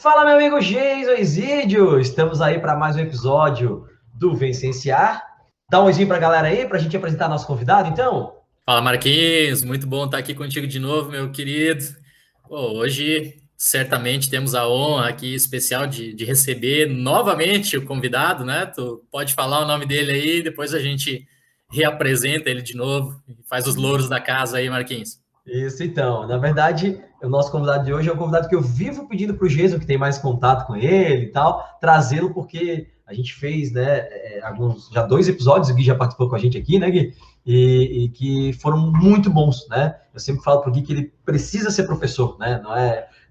Fala, meu amigo Geison Isídio! Estamos aí para mais um episódio do Vencenciar. Dá um oizinho para a galera aí, para a gente apresentar nosso convidado, então? Fala Marquinhos, muito bom estar aqui contigo de novo, meu querido. Pô, hoje certamente temos a honra aqui especial de receber novamente o convidado, né? Tu pode falar o nome dele aí, depois a gente reapresenta ele de novo e faz os louros da casa aí, Marquinhos. Isso, então. Na verdade, o nosso convidado de hoje é um convidado que eu vivo pedindo para o Geison, que tem mais contato com ele e tal, trazê-lo porque a gente fez, né, já 2 episódios, o Gui já participou com a gente aqui, né, Gui? E que foram muito bons, né? Eu sempre falo para o Gui que ele precisa ser professor, né?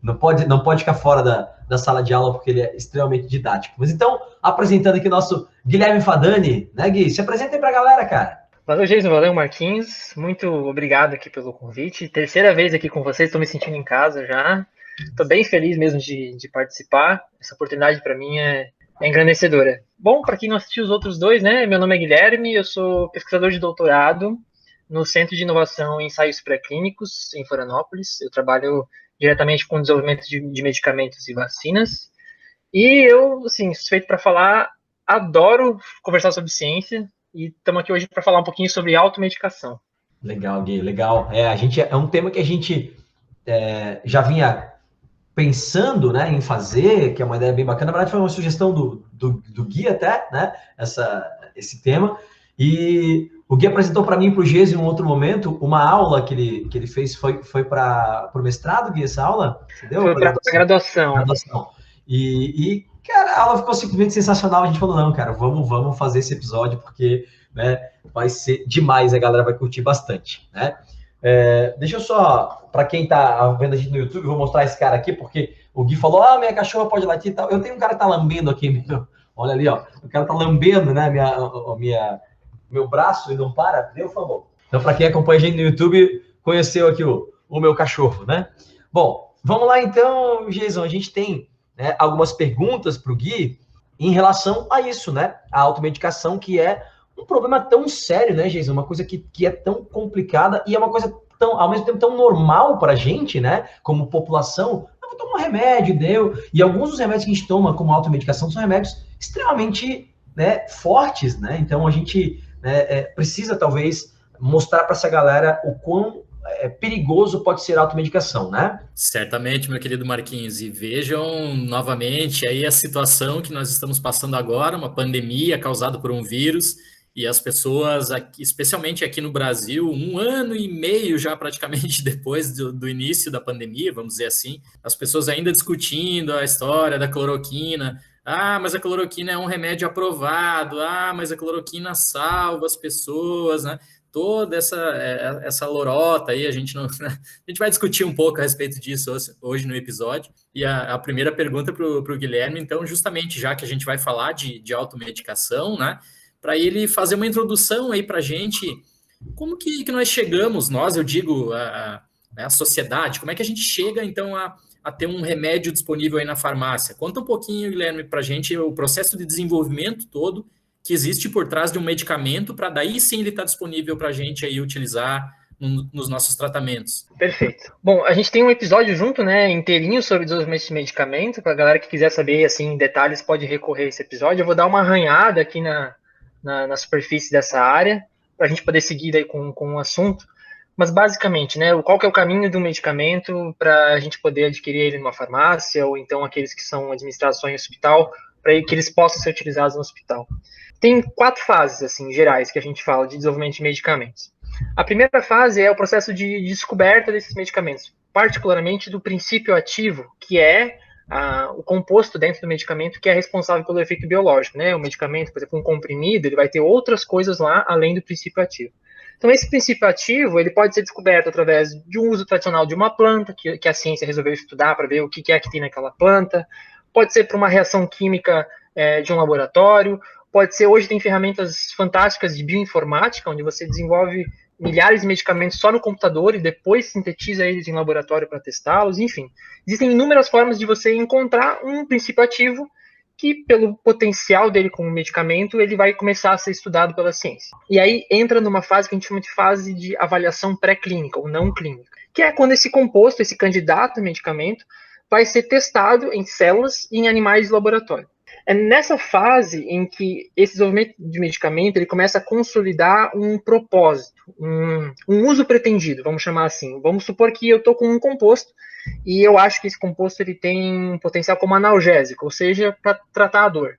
Não pode ficar fora da sala de aula porque ele é extremamente didático. Mas então, apresentando aqui o nosso Guilherme Fadani, né, Gui? Se apresenta aí para a galera, cara. Valeu, Jason, valeu, Marquinhos. Muito obrigado aqui pelo convite. Terceira vez aqui com vocês, estou me sentindo em casa já. Estou bem feliz mesmo de participar. Essa oportunidade para mim é engrandecedora. Bom, para quem não assistiu os outros dois, né? Meu nome é Guilherme, eu sou pesquisador de doutorado no Centro de Inovação e Ensaios Pré-Clínicos, em Florianópolis. Eu trabalho diretamente com o desenvolvimento de medicamentos e vacinas. E eu, assim, suspeito para falar, adoro conversar sobre ciência. E estamos aqui hoje para falar um pouquinho sobre automedicação. Legal, Gui, legal. É um tema que a gente já vinha pensando, né, em fazer, que é uma ideia bem bacana. Na verdade, foi uma sugestão do Gui até, né, esse tema. E o Gui apresentou para mim e para o Geis em um outro momento uma aula que ele fez, foi para o mestrado, Gui, essa aula? Você deu? Foi para a graduação. Cara, a aula ficou simplesmente sensacional. A gente falou, não, cara, vamos fazer esse episódio, porque, né, vai ser demais, a galera vai curtir bastante, né? Deixa eu só, para quem tá vendo a gente no YouTube, vou mostrar esse cara aqui, porque o Gui falou, minha cachorra pode latir e tal. Eu tenho um cara que tá lambendo aqui, olha ali, ó, o cara tá lambendo, né, meu braço e não para, deu favor. Então, para quem acompanha a gente no YouTube, conheceu aqui o meu cachorro, né? Bom, vamos lá então, Jason, a gente tem, né, algumas perguntas para o Gui em relação a isso, né? A automedicação, que é um problema tão sério, né, Jason? Uma coisa que é tão complicada e é uma coisa tão, ao mesmo tempo, tão normal para a gente, né? Como população. Eu vou tomar um remédio, deu. E alguns dos remédios que a gente toma como automedicação são remédios extremamente, né, fortes, né? Então a gente, né, precisa, talvez, mostrar para essa galera o quão perigoso pode ser a automedicação, né? Certamente, meu querido Marquinhos, e vejam novamente aí a situação que nós estamos passando agora, uma pandemia causada por um vírus, e as pessoas, aqui, especialmente aqui no Brasil, 1 ano e meio já praticamente depois do início da pandemia, vamos dizer assim, as pessoas ainda discutindo a história da cloroquina. Mas a cloroquina é um remédio aprovado. Mas a cloroquina salva as pessoas, né? Toda essa lorota aí, a gente não, a gente vai discutir um pouco a respeito disso hoje no episódio. E a primeira pergunta para o Guilherme, então, justamente já que a gente vai falar de automedicação, né? Para ele fazer uma introdução aí para a gente, como que nós chegamos, eu digo, a sociedade, como é que a gente chega, então, a ter um remédio disponível aí na farmácia? Conta um pouquinho, Guilherme, para a gente o processo de desenvolvimento todo que existe por trás de um medicamento, para daí sim ele estar disponível para a gente aí utilizar nos nossos tratamentos. Perfeito. Bom, a gente tem um episódio junto, né, inteirinho sobre desenvolvimento de medicamento. Para a galera que quiser saber, assim, em detalhes, pode recorrer a esse episódio. Eu vou dar uma arranhada aqui na superfície dessa área, para a gente poder seguir daí com o assunto. Mas, basicamente, né, qual que é o caminho do medicamento para a gente poder adquirir ele numa farmácia, ou então aqueles que são administrados só em hospital, para que eles possam ser utilizados no hospital. Tem 4 fases, assim, gerais, que a gente fala de desenvolvimento de medicamentos. A primeira fase é o processo de descoberta desses medicamentos, particularmente do princípio ativo, que é o composto dentro do medicamento que é responsável pelo efeito biológico, né? O medicamento, por exemplo, um comprimido, ele vai ter outras coisas lá além do princípio ativo. Então, esse princípio ativo, ele pode ser descoberto através de um uso tradicional de uma planta, que a ciência resolveu estudar para ver o que é que tem naquela planta. Pode ser por uma reação química de um laboratório. Pode ser, hoje tem ferramentas fantásticas de bioinformática, onde você desenvolve milhares de medicamentos só no computador e depois sintetiza eles em laboratório para testá-los. Enfim, existem inúmeras formas de você encontrar um princípio ativo que, pelo potencial dele como medicamento, ele vai começar a ser estudado pela ciência. E aí entra numa fase que a gente chama de fase de avaliação pré-clínica ou não clínica, que é quando esse composto, esse candidato a medicamento, vai ser testado em células e em animais de laboratório. É nessa fase em que esse desenvolvimento de medicamento ele começa a consolidar um propósito, um uso pretendido, vamos chamar assim. Vamos supor que eu estou com um composto e eu acho que esse composto ele tem um potencial como analgésico, ou seja, para tratar a dor.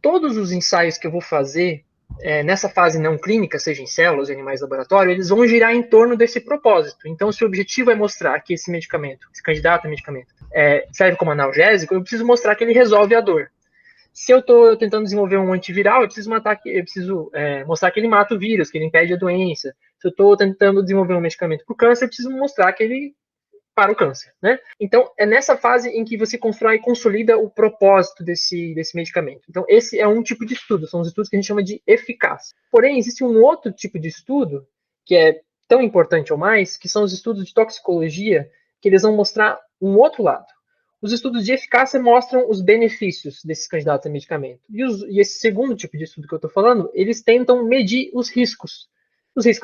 Todos os ensaios que eu vou fazer nessa fase não clínica, seja em células, em animais de laboratório, eles vão girar em torno desse propósito. Então, se o objetivo é mostrar que esse medicamento, esse candidato a medicamento, serve como analgésico, eu preciso mostrar que ele resolve a dor. Se eu estou tentando desenvolver um antiviral, eu preciso mostrar que ele mata o vírus, que ele impede a doença. Se eu estou tentando desenvolver um medicamento para o câncer, eu preciso mostrar que ele para o câncer, né? Então, é nessa fase em que você constrói e consolida o propósito desse medicamento. Então, esse é um tipo de estudo, são os estudos que a gente chama de eficácia. Porém, existe um outro tipo de estudo, que é tão importante ou mais, que são os estudos de toxicologia, que eles vão mostrar um outro lado. Os estudos de eficácia mostram os benefícios desses candidatos a medicamento. E esse segundo tipo de estudo que eu estou falando, eles tentam medir os riscos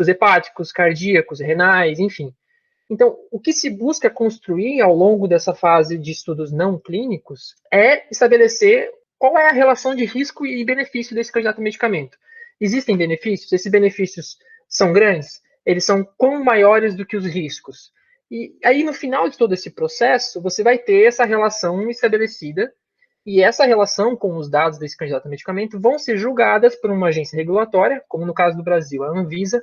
hepáticos, cardíacos, renais, enfim. Então, o que se busca construir ao longo dessa fase de estudos não clínicos é estabelecer qual é a relação de risco e benefício desse candidato a medicamento. Existem benefícios? Esses benefícios são grandes? Eles são quão maiores do que os riscos? E aí, no final de todo esse processo, você vai ter essa relação estabelecida, e essa relação com os dados desse candidato a medicamento vão ser julgadas por uma agência regulatória, como no caso do Brasil, a Anvisa,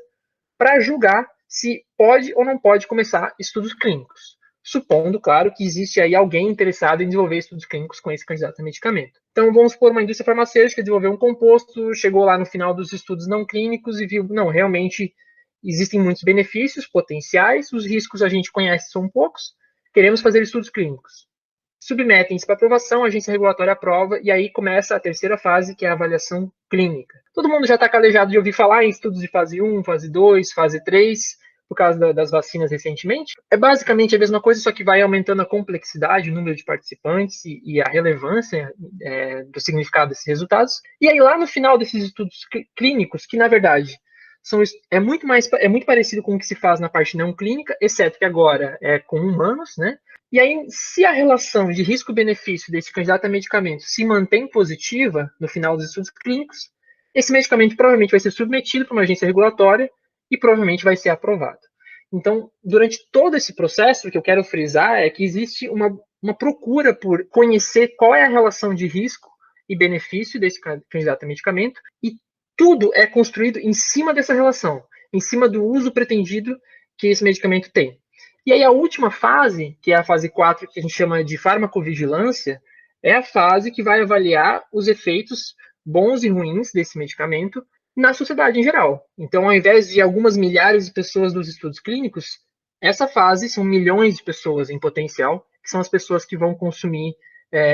para julgar se pode ou não pode começar estudos clínicos, supondo, claro, que existe aí alguém interessado em desenvolver estudos clínicos com esse candidato a medicamento. Então, vamos supor, uma indústria farmacêutica desenvolveu um composto, chegou lá no final dos estudos não clínicos e viu, não, realmente existem muitos benefícios potenciais, os riscos a gente conhece, são poucos, queremos fazer estudos clínicos. Submetem-se para aprovação, a agência regulatória aprova, e aí começa a terceira fase, que é a avaliação clínica. Todo mundo já está calejado de ouvir falar em estudos de fase 1, fase 2, fase 3, por causa das vacinas recentemente. É basicamente a mesma coisa, só que vai aumentando a complexidade, o número de participantes e a relevância do significado desses resultados. E aí lá no final desses estudos clínicos, que na verdade é muito parecido com o que se faz na parte não clínica, exceto que agora é com humanos, né? E aí, se a relação de risco-benefício desse candidato a medicamento se mantém positiva no final dos estudos clínicos, esse medicamento provavelmente vai ser submetido para uma agência regulatória e provavelmente vai ser aprovado. Então, durante todo esse processo, o que eu quero frisar é que existe uma procura por conhecer qual é a relação de risco e benefício desse candidato a medicamento, e tudo é construído em cima dessa relação, em cima do uso pretendido que esse medicamento tem. E aí a última fase, que é a fase 4, que a gente chama de farmacovigilância, é a fase que vai avaliar os efeitos bons e ruins desse medicamento na sociedade em geral. Então, ao invés de algumas milhares de pessoas dos estudos clínicos, essa fase são milhões de pessoas em potencial, que são as pessoas que vão consumir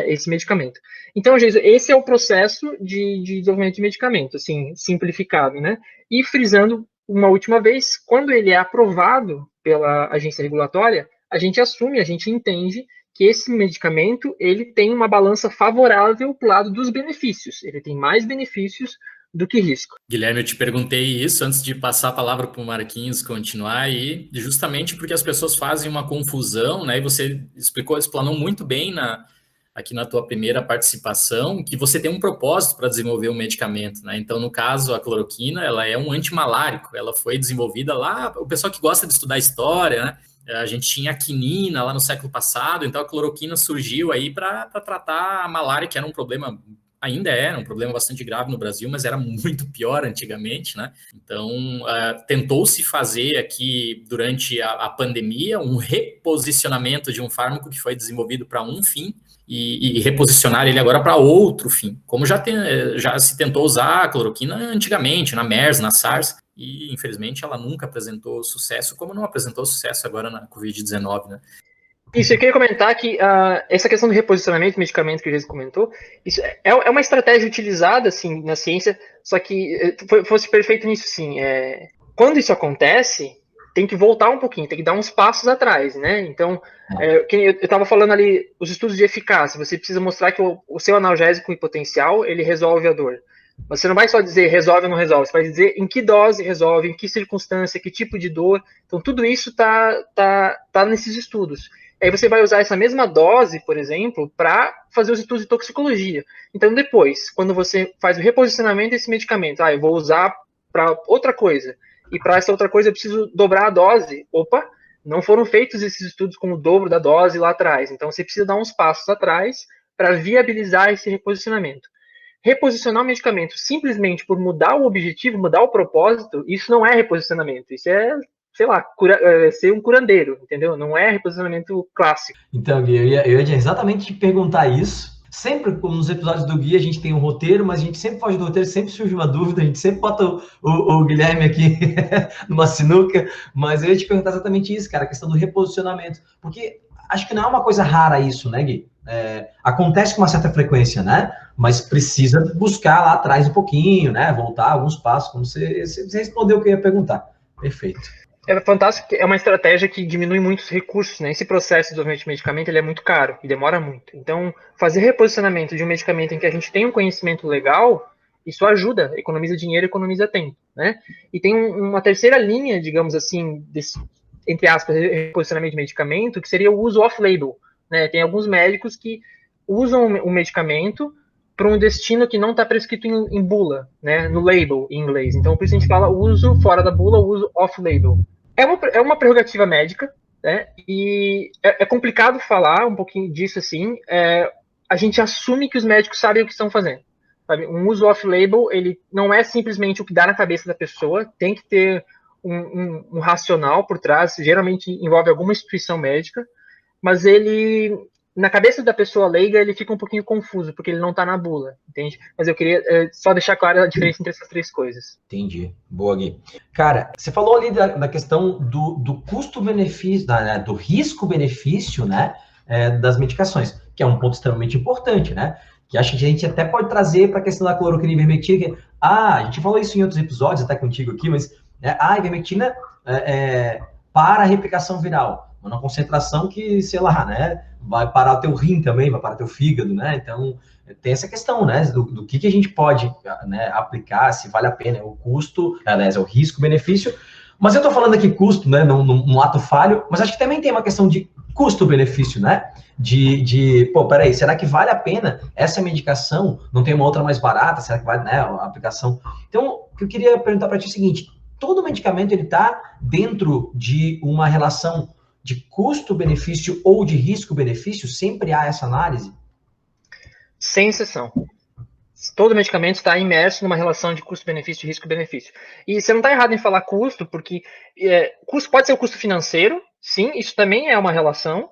esse medicamento. Então, gente, esse é o processo de desenvolvimento de medicamento, assim, simplificado, né? E frisando uma última vez, quando ele é aprovado pela agência regulatória, a gente assume, a gente entende que esse medicamento ele tem uma balança favorável para o lado dos benefícios. Ele tem mais benefícios do que risco. Guilherme, eu te perguntei isso antes de passar a palavra para o Marquinhos continuar aí, justamente porque as pessoas fazem uma confusão, né? E você explanou muito bem aqui na tua primeira participação, que você tem um propósito para desenvolver um medicamento, né? Então, no caso, a cloroquina, ela é um antimalárico, ela foi desenvolvida lá, o pessoal que gosta de estudar história, né? A gente tinha a quinina lá no século passado, então a cloroquina surgiu aí para tratar a malária, que era um problema, ainda um problema bastante grave no Brasil, mas era muito pior antigamente, né? Então, tentou-se fazer aqui, durante a pandemia, um reposicionamento de um fármaco que foi desenvolvido para um fim, e reposicionar ele agora para outro fim, como já se tentou usar a cloroquina antigamente, na MERS, na SARS, e infelizmente ela nunca apresentou sucesso, como não apresentou sucesso agora na Covid-19, né? Isso, eu queria comentar que essa questão do reposicionamento de medicamento que o Jesus comentou, isso é uma estratégia utilizada assim, na ciência, só que fosse perfeito nisso, sim. Quando isso acontece, tem que voltar um pouquinho, tem que dar uns passos atrás, né? Então, eu estava falando ali, os estudos de eficácia, você precisa mostrar que o seu analgésico potencial, ele resolve a dor. Você não vai só dizer resolve ou não resolve, você vai dizer em que dose resolve, em que circunstância, que tipo de dor. Então, tudo isso tá nesses estudos. Aí você vai usar essa mesma dose, por exemplo, para fazer os estudos de toxicologia. Então, depois, quando você faz o reposicionamento desse medicamento, eu vou usar para outra coisa, e para essa outra coisa eu preciso dobrar a dose. Opa, não foram feitos esses estudos com o dobro da dose lá atrás. Então, você precisa dar uns passos atrás para viabilizar esse reposicionamento. Reposicionar o medicamento simplesmente por mudar o objetivo, mudar o propósito, isso não é reposicionamento. Isso é, sei lá, ser um curandeiro, entendeu? Não é reposicionamento clássico. Então, Gui, eu ia exatamente te perguntar isso. Sempre, como nos episódios do Gui, a gente tem um roteiro, mas a gente sempre foge do roteiro, sempre surge uma dúvida, a gente sempre bota o Guilherme aqui numa sinuca, mas eu ia te perguntar exatamente isso, cara, a questão do reposicionamento. Porque acho que não é uma coisa rara isso, né, Gui? Acontece com uma certa frequência, né? Mas precisa buscar lá atrás um pouquinho, né? Voltar alguns passos, como você respondeu o que eu ia perguntar. Perfeito. É fantástico, é uma estratégia que diminui muitos recursos, né? Esse processo de desenvolvimento de medicamento, ele é muito caro e demora muito. Então, fazer reposicionamento de um medicamento em que a gente tem um conhecimento legal, isso ajuda, economiza dinheiro, economiza tempo, né? E tem uma terceira linha, digamos assim, desse, entre aspas, reposicionamento de medicamento, que seria o uso off-label, né? Tem alguns médicos que usam o medicamento para um destino que não está prescrito em bula, né? No label, em inglês. Então, por isso a gente fala uso fora da bula, uso off-label. É uma prerrogativa médica, né? E é complicado falar um pouquinho disso assim. A gente assume que os médicos sabem o que estão fazendo. Sabe? Um uso off-label, ele não é simplesmente o que dá na cabeça da pessoa, tem que ter um racional por trás, geralmente envolve alguma instituição médica, mas ele, na cabeça da pessoa leiga, ele fica um pouquinho confuso, porque ele não está na bula, entende? Mas eu queria só deixar clara a diferença entre essas três coisas. Entendi. Boa, Gui. Cara, você falou ali da questão do custo-benefício, né, do risco-benefício, né, das medicaçõões, que é um ponto extremamente importante, né? Que acho que a gente até pode trazer para a questão da cloroquina e ivermectina. A gente falou isso em outros episódios, até contigo aqui, mas a ivermectina para a replicação viral. Uma concentração que, sei lá, né, vai parar o teu rim também, vai parar o teu fígado, né? Então, tem essa questão, né, do que a gente pode, né, aplicar, se vale a pena, o custo, aliás, é o risco-benefício. Mas eu tô falando aqui custo, né, num ato falho, mas acho que também tem uma questão de custo-benefício, né? Pô, peraí, será que vale a pena essa medicação? Não tem uma outra mais barata? Será que vale, né, a aplicação? Então, o que eu queria perguntar para ti é o seguinte: todo medicamento ele está dentro de uma relação de custo-benefício ou de risco-benefício? Sempre há essa análise? Sem exceção. Todo medicamento está imerso numa relação de custo-benefício e risco-benefício. E você não está errado em falar custo, porque custo pode ser o custo financeiro, sim, isso também é uma relação,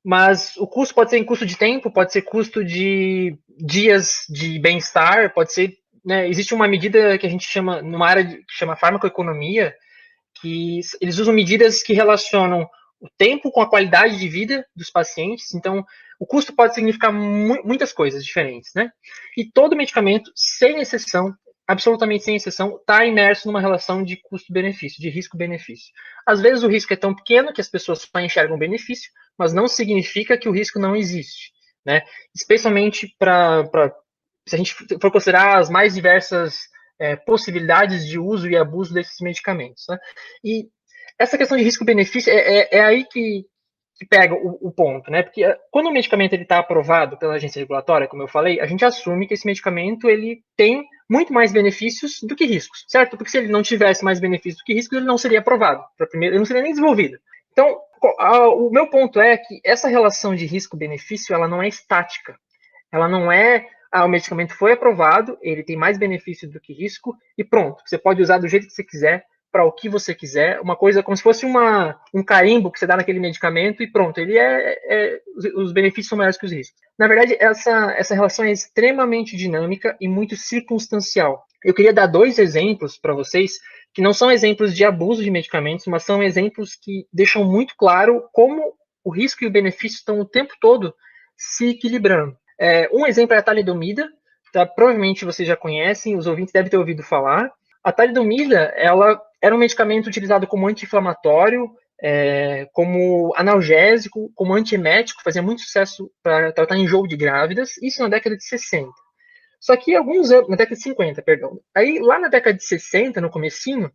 mas o custo pode ser em custo de tempo, pode ser custo de dias de bem-estar, pode ser, né, existe uma medida que a gente chama, numa área que chama farmacoeconomia, que eles usam medidas que relacionam o tempo com a qualidade de vida dos pacientes. Então, o custo pode significar muitas coisas diferentes, né? E todo medicamento, sem exceção, absolutamente sem exceção, está imerso numa relação de custo-benefício, de risco-benefício. Às vezes o risco é tão pequeno que as pessoas só enxergam benefício, mas não significa que o risco não existe, né? Especialmente se a gente for considerar as mais diversas possibilidades de uso e abuso desses medicamentos, né? E essa questão de risco-benefício é aí que pega o ponto, né? Porque quando o medicamento está aprovado pela agência regulatória, como eu falei, a gente assume que esse medicamento ele tem muito mais benefícios do que riscos, certo? Porque se ele não tivesse mais benefícios do que riscos, ele não seria aprovado. Ele não seria nem desenvolvido. Então, o meu ponto é que essa relação de risco-benefício, ela não é estática. Ela não é, o medicamento foi aprovado, ele tem mais benefício do que risco, e pronto, você pode usar do jeito que você quiser, para o que você quiser, uma coisa como se fosse um carimbo que você dá naquele medicamento e pronto, ele os benefícios são maiores que os riscos. Na verdade, essa relação é extremamente dinâmica e muito circunstancial. Eu queria dar 2 exemplos para vocês, que não são exemplos de abuso de medicamentos, mas são exemplos que deixam muito claro como o risco e o benefício estão o tempo todo se equilibrando. Um exemplo é a talidomida, tá? Provavelmente vocês já conhecem, os ouvintes devem ter ouvido falar. A talidomida, ela era um medicamento utilizado como anti-inflamatório, como analgésico, como antiemético, fazia muito sucesso para tratar enjoo de grávidas, isso na década de 60. Só que alguns anos, na década de 50, perdão. Aí, lá na década de 60, no comecinho,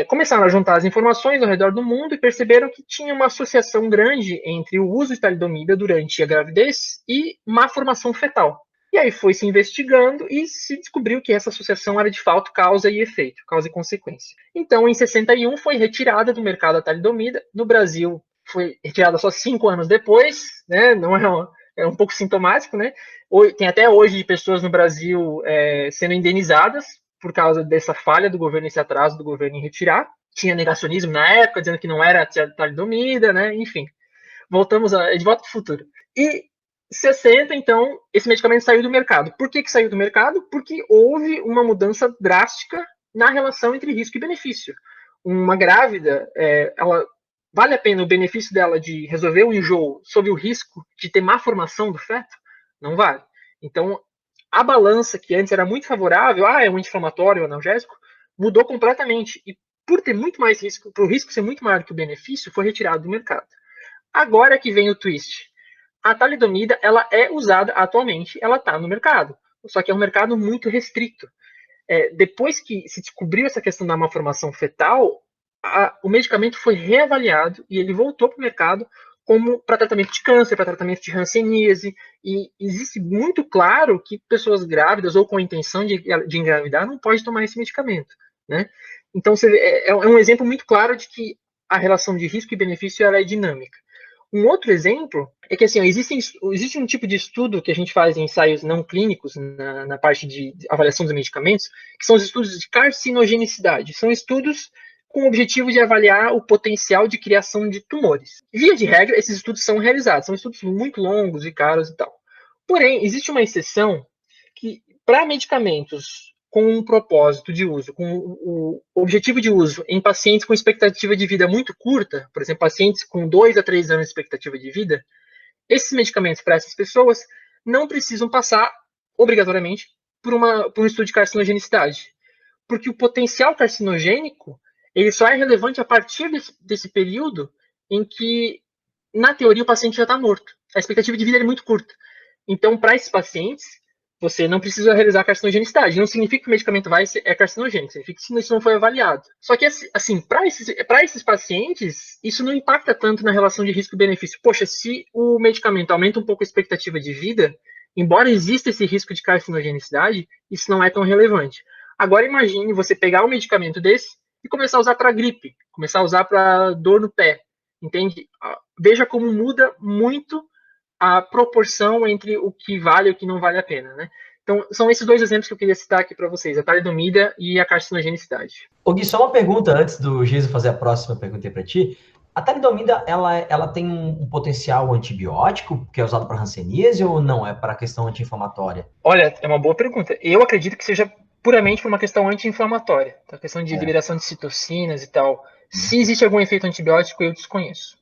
começaram a juntar as informações ao redor do mundo e perceberam que tinha uma associação grande entre o uso de talidomida durante a gravidez e má formação fetal. E aí foi se investigando e se descobriu que essa associação era de fato causa e efeito, causa e consequência. Então, em 61, foi retirada do mercado a talidomida. No Brasil, foi retirada só 5 anos depois, né? Não é um pouco sintomático, né? Tem até hoje pessoas no Brasil sendo indenizadas por causa dessa falha do governo, esse atraso do governo em retirar. Tinha negacionismo na época, dizendo que não era talidomida, né? Enfim, de volta para o futuro. E 60, então, esse medicamento saiu do mercado. Por que saiu do mercado? Porque houve uma mudança drástica na relação entre risco e benefício. Uma grávida, ela vale a pena o benefício dela de resolver o enjoo sob o risco de ter má formação do feto? Não vale. Então, a balança que antes era muito favorável, é um anti-inflamatório, um analgésico, mudou completamente. E por ter muito mais risco, por o risco ser muito maior que o benefício, foi retirado do mercado. Agora que vem o twist. A talidomida, ela é usada atualmente, ela está no mercado. Só que é um mercado muito restrito. Depois que se descobriu essa questão da malformação fetal, o medicamento foi reavaliado e ele voltou para o mercado como para tratamento de câncer, para tratamento de hanseníase, e existe muito claro que pessoas grávidas ou com a intenção de engravidar não podem tomar esse medicamento, né? Então, é um exemplo muito claro de que a relação de risco e benefício ela é dinâmica. Um outro exemplo é que assim, existe um tipo de estudo que a gente faz em ensaios não clínicos, na parte de avaliação dos medicamentos, que são os estudos de carcinogenicidade. São estudos com o objetivo de avaliar o potencial de criação de tumores. Via de regra, esses estudos são realizados, são estudos muito longos e caros e tal. Porém, existe uma exceção que, para medicamentos com um propósito de uso, com o objetivo de uso em pacientes com expectativa de vida muito curta, por exemplo, pacientes com 2 a 3 anos de expectativa de vida, esses medicamentos para essas pessoas não precisam passar, obrigatoriamente, por um estudo de carcinogenicidade. Porque o potencial carcinogênico ele só é relevante a partir desse período em que, na teoria, o paciente já está morto. A expectativa de vida é muito curta. Então, para esses pacientes, você não precisa realizar carcinogenicidade. Não significa que o medicamento é carcinogênico, significa que isso não foi avaliado. Só que, assim, para esses pacientes, isso não impacta tanto na relação de risco e benefício. Poxa, se o medicamento aumenta um pouco a expectativa de vida, embora exista esse risco de carcinogenicidade, isso não é tão relevante. Agora, imagine você pegar um medicamento desse e começar a usar para gripe, começar a usar para dor no pé, entende? Veja como muda muito a proporção entre o que vale e o que não vale a pena, né? Então, são esses 2 exemplos que eu queria citar aqui para vocês, a talidomida e a carcinogenicidade. Ô Gui, só uma pergunta antes do Geisa fazer a próxima pergunta para ti. A talidomida, ela tem um potencial antibiótico que é usado para hanseníase ou não? É para questão anti-inflamatória? Olha, é uma boa pergunta. Eu acredito que seja puramente por uma questão anti-inflamatória, a questão de liberação de citocinas e tal. Se existe algum efeito antibiótico, eu desconheço.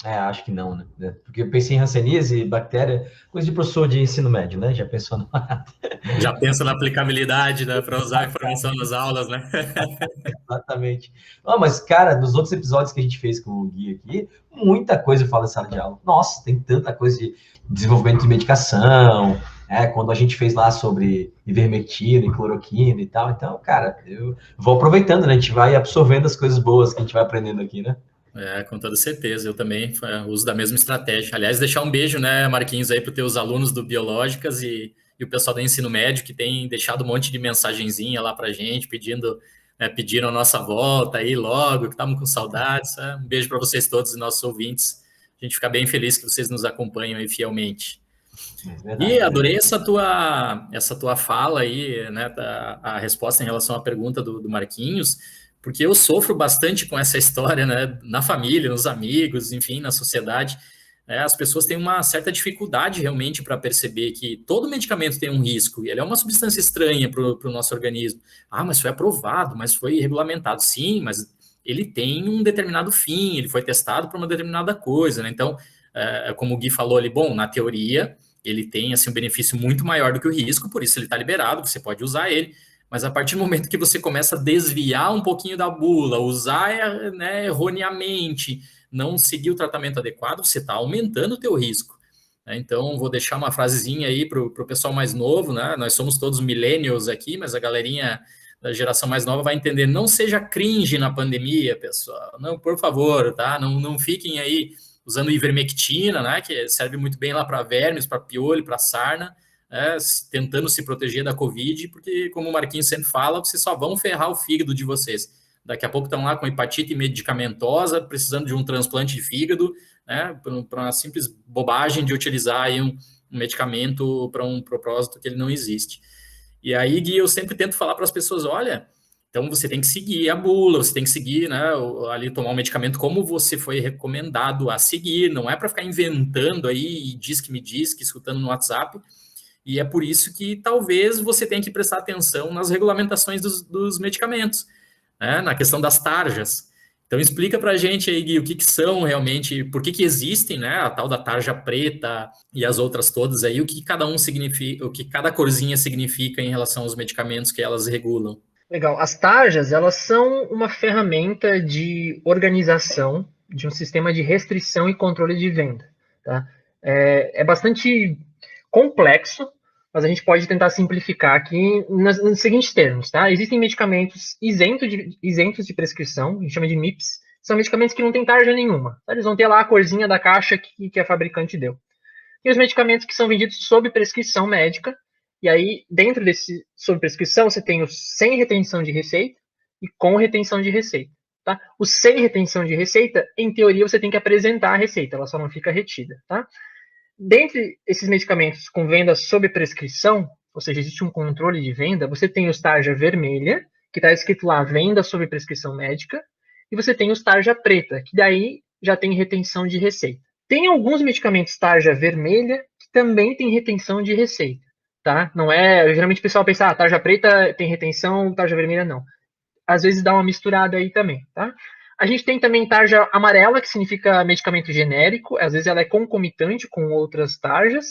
Acho que não, né? Porque eu pensei em hanseníase, bactéria, coisa de professor de ensino médio, né? Já pensou no... Já pensa na aplicabilidade, né? Para usar a informação nas aulas, né? Exatamente. Mas, cara, nos outros episódios que a gente fez com o Gui aqui, muita coisa fala em sala de aula. Nossa, tem tanta coisa de desenvolvimento de medicação, quando a gente fez lá sobre ivermectina e cloroquina e tal. Então, cara, eu vou aproveitando, né? A gente vai absorvendo as coisas boas que a gente vai aprendendo aqui, né? Com toda certeza. Eu também uso da mesma estratégia. Aliás, deixar um beijo, né, Marquinhos, aí para os teus alunos do Biológicas e o pessoal do ensino médio que tem deixado um monte de mensagenzinha lá para a gente, pedindo a nossa volta aí logo, que estavam com saudades. Um beijo para vocês todos e nossos ouvintes. A gente fica bem feliz que vocês nos acompanham aí fielmente. E adorei essa tua fala aí, né, a resposta em relação à pergunta do Marquinhos, porque eu sofro bastante com essa história, né, na família, nos amigos, enfim, na sociedade. As pessoas têm uma certa dificuldade realmente para perceber que todo medicamento tem um risco, e ele é uma substância estranha para o nosso organismo. Mas foi aprovado, mas foi regulamentado. Sim, mas ele tem um determinado fim, ele foi testado para uma determinada coisa, né? Então, como o Gui falou ali, bom, na teoria, ele tem assim, um benefício muito maior do que o risco, por isso ele está liberado, você pode usar ele. Mas a partir do momento que você começa a desviar um pouquinho da bula, usar erroneamente, não seguir o tratamento adequado, você está aumentando o teu risco. Então, vou deixar uma frasezinha aí para o pessoal mais novo, né? Nós somos todos millennials aqui, mas a galerinha da geração mais nova vai entender. Não seja cringe na pandemia, pessoal. Não, por favor, tá? Não fiquem aí usando ivermectina, né? Que serve muito bem lá para vermes, para piolho, para sarna, tentando se proteger da Covid, porque, como o Marquinhos sempre fala, vocês só vão ferrar o fígado de vocês. Daqui a pouco estão lá com hepatite medicamentosa, precisando de um transplante de fígado, né? Por uma simples bobagem de utilizar aí um medicamento para um propósito que ele não existe. E aí, Gui, eu sempre tento falar para as pessoas, olha, então você tem que seguir a bula, você tem que seguir, né, ali tomar um medicamento como você foi recomendado a seguir, não é para ficar inventando aí e diz que me diz, que escutando no WhatsApp, e é por isso que talvez você tenha que prestar atenção nas regulamentações dos medicamentos, né, na questão das tarjas. Então explica para a gente aí, Gui, o que são realmente, por que existem, né, a tal da tarja preta e as outras todas aí, o que cada um significa, o que cada corzinha significa em relação aos medicamentos que elas regulam. Legal. As tarjas, elas são uma ferramenta de organização de um sistema de restrição e controle de venda. Tá? É bastante complexo, mas a gente pode tentar simplificar aqui nos seguintes termos. Tá? Existem medicamentos isentos de prescrição, a gente chama de MIPs, são medicamentos que não têm tarja nenhuma. Tá? Eles vão ter lá a corzinha da caixa que a fabricante deu. E os medicamentos que são vendidos sob prescrição médica, e aí, dentro desse sob prescrição, você tem o sem retenção de receita e com retenção de receita. Tá? O sem retenção de receita, em teoria, você tem que apresentar a receita, ela só não fica retida. Tá? Dentre esses medicamentos com venda sob prescrição, ou seja, existe um controle de venda, você tem os tarja vermelha, que está escrito lá, venda sob prescrição médica, e você tem os tarja preta, que daí já tem retenção de receita. Tem alguns medicamentos tarja vermelha que também tem retenção de receita. Tá? Não é, geralmente o pessoal pensa, tarja preta tem retenção, tarja vermelha não. Às vezes dá uma misturada aí também, tá? A gente tem também tarja amarela, que significa medicamento genérico, às vezes ela é concomitante com outras tarjas,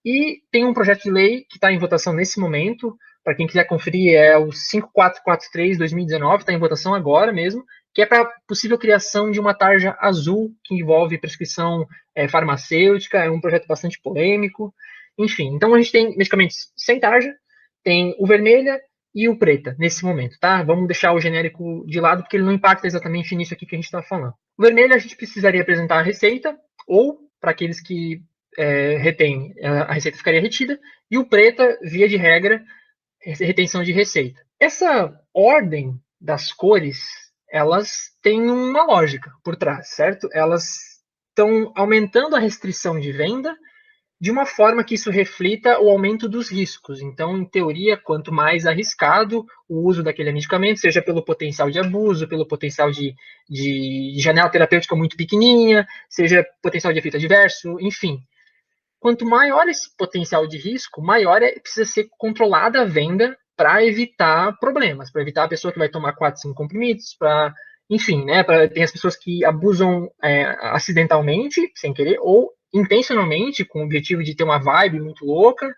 e tem um projeto de lei que está em votação nesse momento, para quem quiser conferir, é o 5443/2019, está em votação agora mesmo, que é para possível criação de uma tarja azul, que envolve prescrição farmacêutica, é um projeto bastante polêmico. Enfim, então a gente tem medicamentos sem tarja, tem o vermelha e o preta nesse momento, tá? Vamos deixar o genérico de lado, porque ele não impacta exatamente nisso aqui que a gente está falando. O vermelho a gente precisaria apresentar a receita, ou para aqueles que retêm, a receita ficaria retida, e o preta, via de regra, retenção de receita. Essa ordem das cores, elas têm uma lógica por trás, certo? Elas estão aumentando a restrição de venda de uma forma que isso reflita o aumento dos riscos. Então, em teoria, quanto mais arriscado o uso daquele medicamento, seja pelo potencial de abuso, pelo potencial de janela terapêutica muito pequenininha, seja potencial de efeito adverso, enfim. Quanto maior esse potencial de risco, maior precisa ser controlada a venda para evitar problemas, para evitar a pessoa que vai tomar 4, 5 comprimidos, para, enfim, né, tem as pessoas que abusam acidentalmente, sem querer, ou intencionalmente, com o objetivo de ter uma vibe muito louca.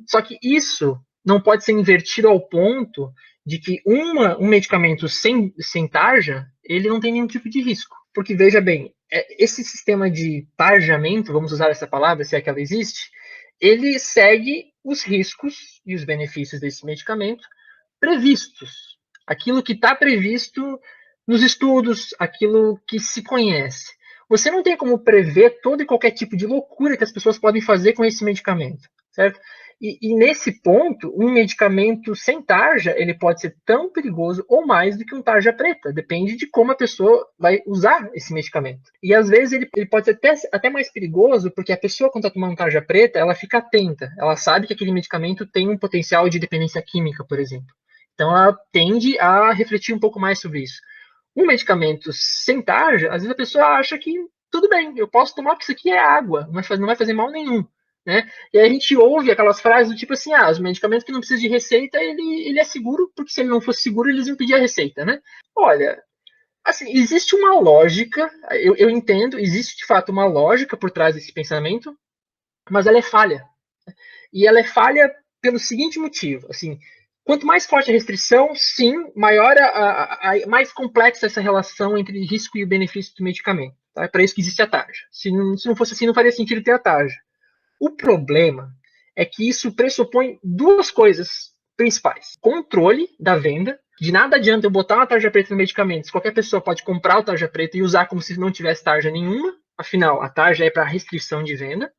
Só que isso não pode ser invertido ao ponto de que um medicamento sem tarja, ele não tem nenhum tipo de risco. Porque, veja bem, esse sistema de tarjamento, vamos usar essa palavra, se é que ela existe, ele segue os riscos e os benefícios desse medicamento previstos. Aquilo que está previsto nos estudos, aquilo que se conhece. Você não tem como prever todo e qualquer tipo de loucura que as pessoas podem fazer com esse medicamento, certo? E nesse ponto, um medicamento sem tarja, ele pode ser tão perigoso ou mais do que um tarja preta. Depende de como a pessoa vai usar esse medicamento. E às vezes ele pode ser até mais perigoso, porque a pessoa, quando está tomando tarja preta, ela fica atenta. Ela sabe que aquele medicamento tem um potencial de dependência química, por exemplo. Então ela tende a refletir um pouco mais sobre isso. Um medicamento sem tarja, às vezes a pessoa acha que tudo bem, eu posso tomar porque isso aqui é água, não vai fazer mal nenhum. Né? E aí a gente ouve aquelas frases do tipo assim, os medicamentos que não precisam de receita, ele é seguro, porque se ele não fosse seguro, eles iam pedir a receita, né? Olha, assim, existe uma lógica, eu entendo, existe de fato uma lógica por trás desse pensamento, mas ela é falha. E ela é falha pelo seguinte motivo, assim, quanto mais forte a restrição, sim, maior mais complexa essa relação entre risco e o benefício do medicamento. Tá? É para isso que existe a tarja. Se não fosse assim, não faria sentido ter a tarja. O problema é que isso pressupõe duas coisas principais. Controle da venda. De nada adianta eu botar uma tarja preta no medicamento. Qualquer pessoa pode comprar o tarja preta e usar como se não tivesse tarja nenhuma. Afinal, a tarja é para restrição de venda.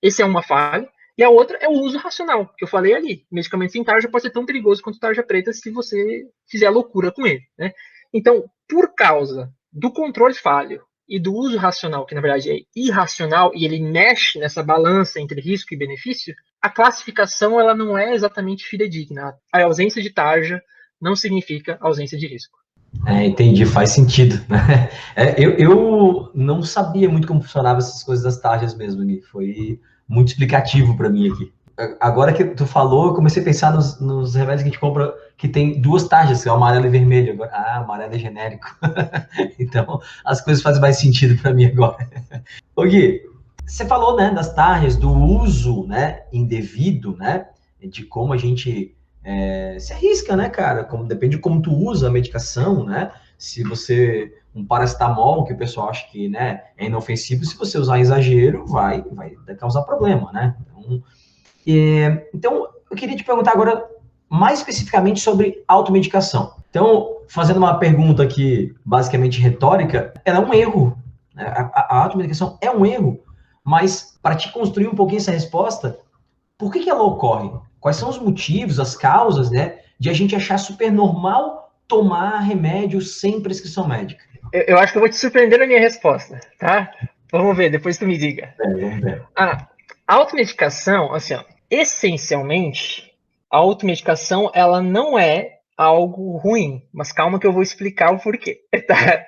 Essa é uma falha. E a outra é o uso racional, que eu falei ali. Medicamento sem tarja pode ser tão perigoso quanto tarja preta se você fizer loucura com ele, né? Então, por causa do controle falho e do uso racional, que na verdade é irracional, e ele mexe nessa balança entre risco e benefício, a classificação ela não é exatamente fidedigna. A ausência de tarja não significa ausência de risco. Entendi, faz sentido, né? Eu não sabia muito como funcionavam essas coisas das tarjas mesmo, Gui. Foi muito explicativo para mim aqui. Agora que tu falou, eu comecei a pensar nos remédios que a gente compra que tem duas tarjas, que é o amarelo e vermelho. Agora, amarelo é genérico. Então, as coisas fazem mais sentido para mim agora. Ô Gui, você falou, né, das tarjas, do uso, né, indevido, né, de como a gente se arrisca, né, cara? Depende de como tu usa a medicação, né? Se você, um paracetamol, que o pessoal acha que, né, é inofensivo, se você usar em exagero, vai causar problema, né? Então, eu queria te perguntar agora mais especificamente sobre automedicação. Então, fazendo uma pergunta aqui, basicamente retórica, ela é um erro, né? A automedicação é um erro, mas para te construir um pouquinho essa resposta, por que ela ocorre? Quais são os motivos, as causas, né, de a gente achar super normal tomar remédio sem prescrição médica? Eu acho que eu vou te surpreender na minha resposta, tá? Vamos ver, depois tu me diga. Vamos ver. A automedicação, assim, ó, essencialmente, a automedicação, ela não é algo ruim, mas calma que eu vou explicar o porquê, tá?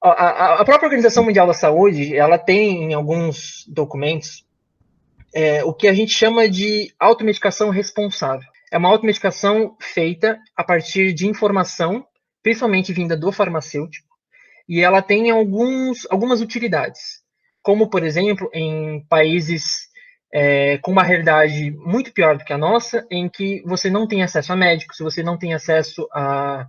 A própria Organização Mundial da Saúde, ela tem em alguns documentos o que a gente chama de automedicação responsável. É uma automedicação feita a partir de informação, principalmente vinda do farmacêutico, e ela tem algumas utilidades, como, por exemplo, em países com uma realidade muito pior do que a nossa, em que você não tem acesso a médicos, você não tem acesso a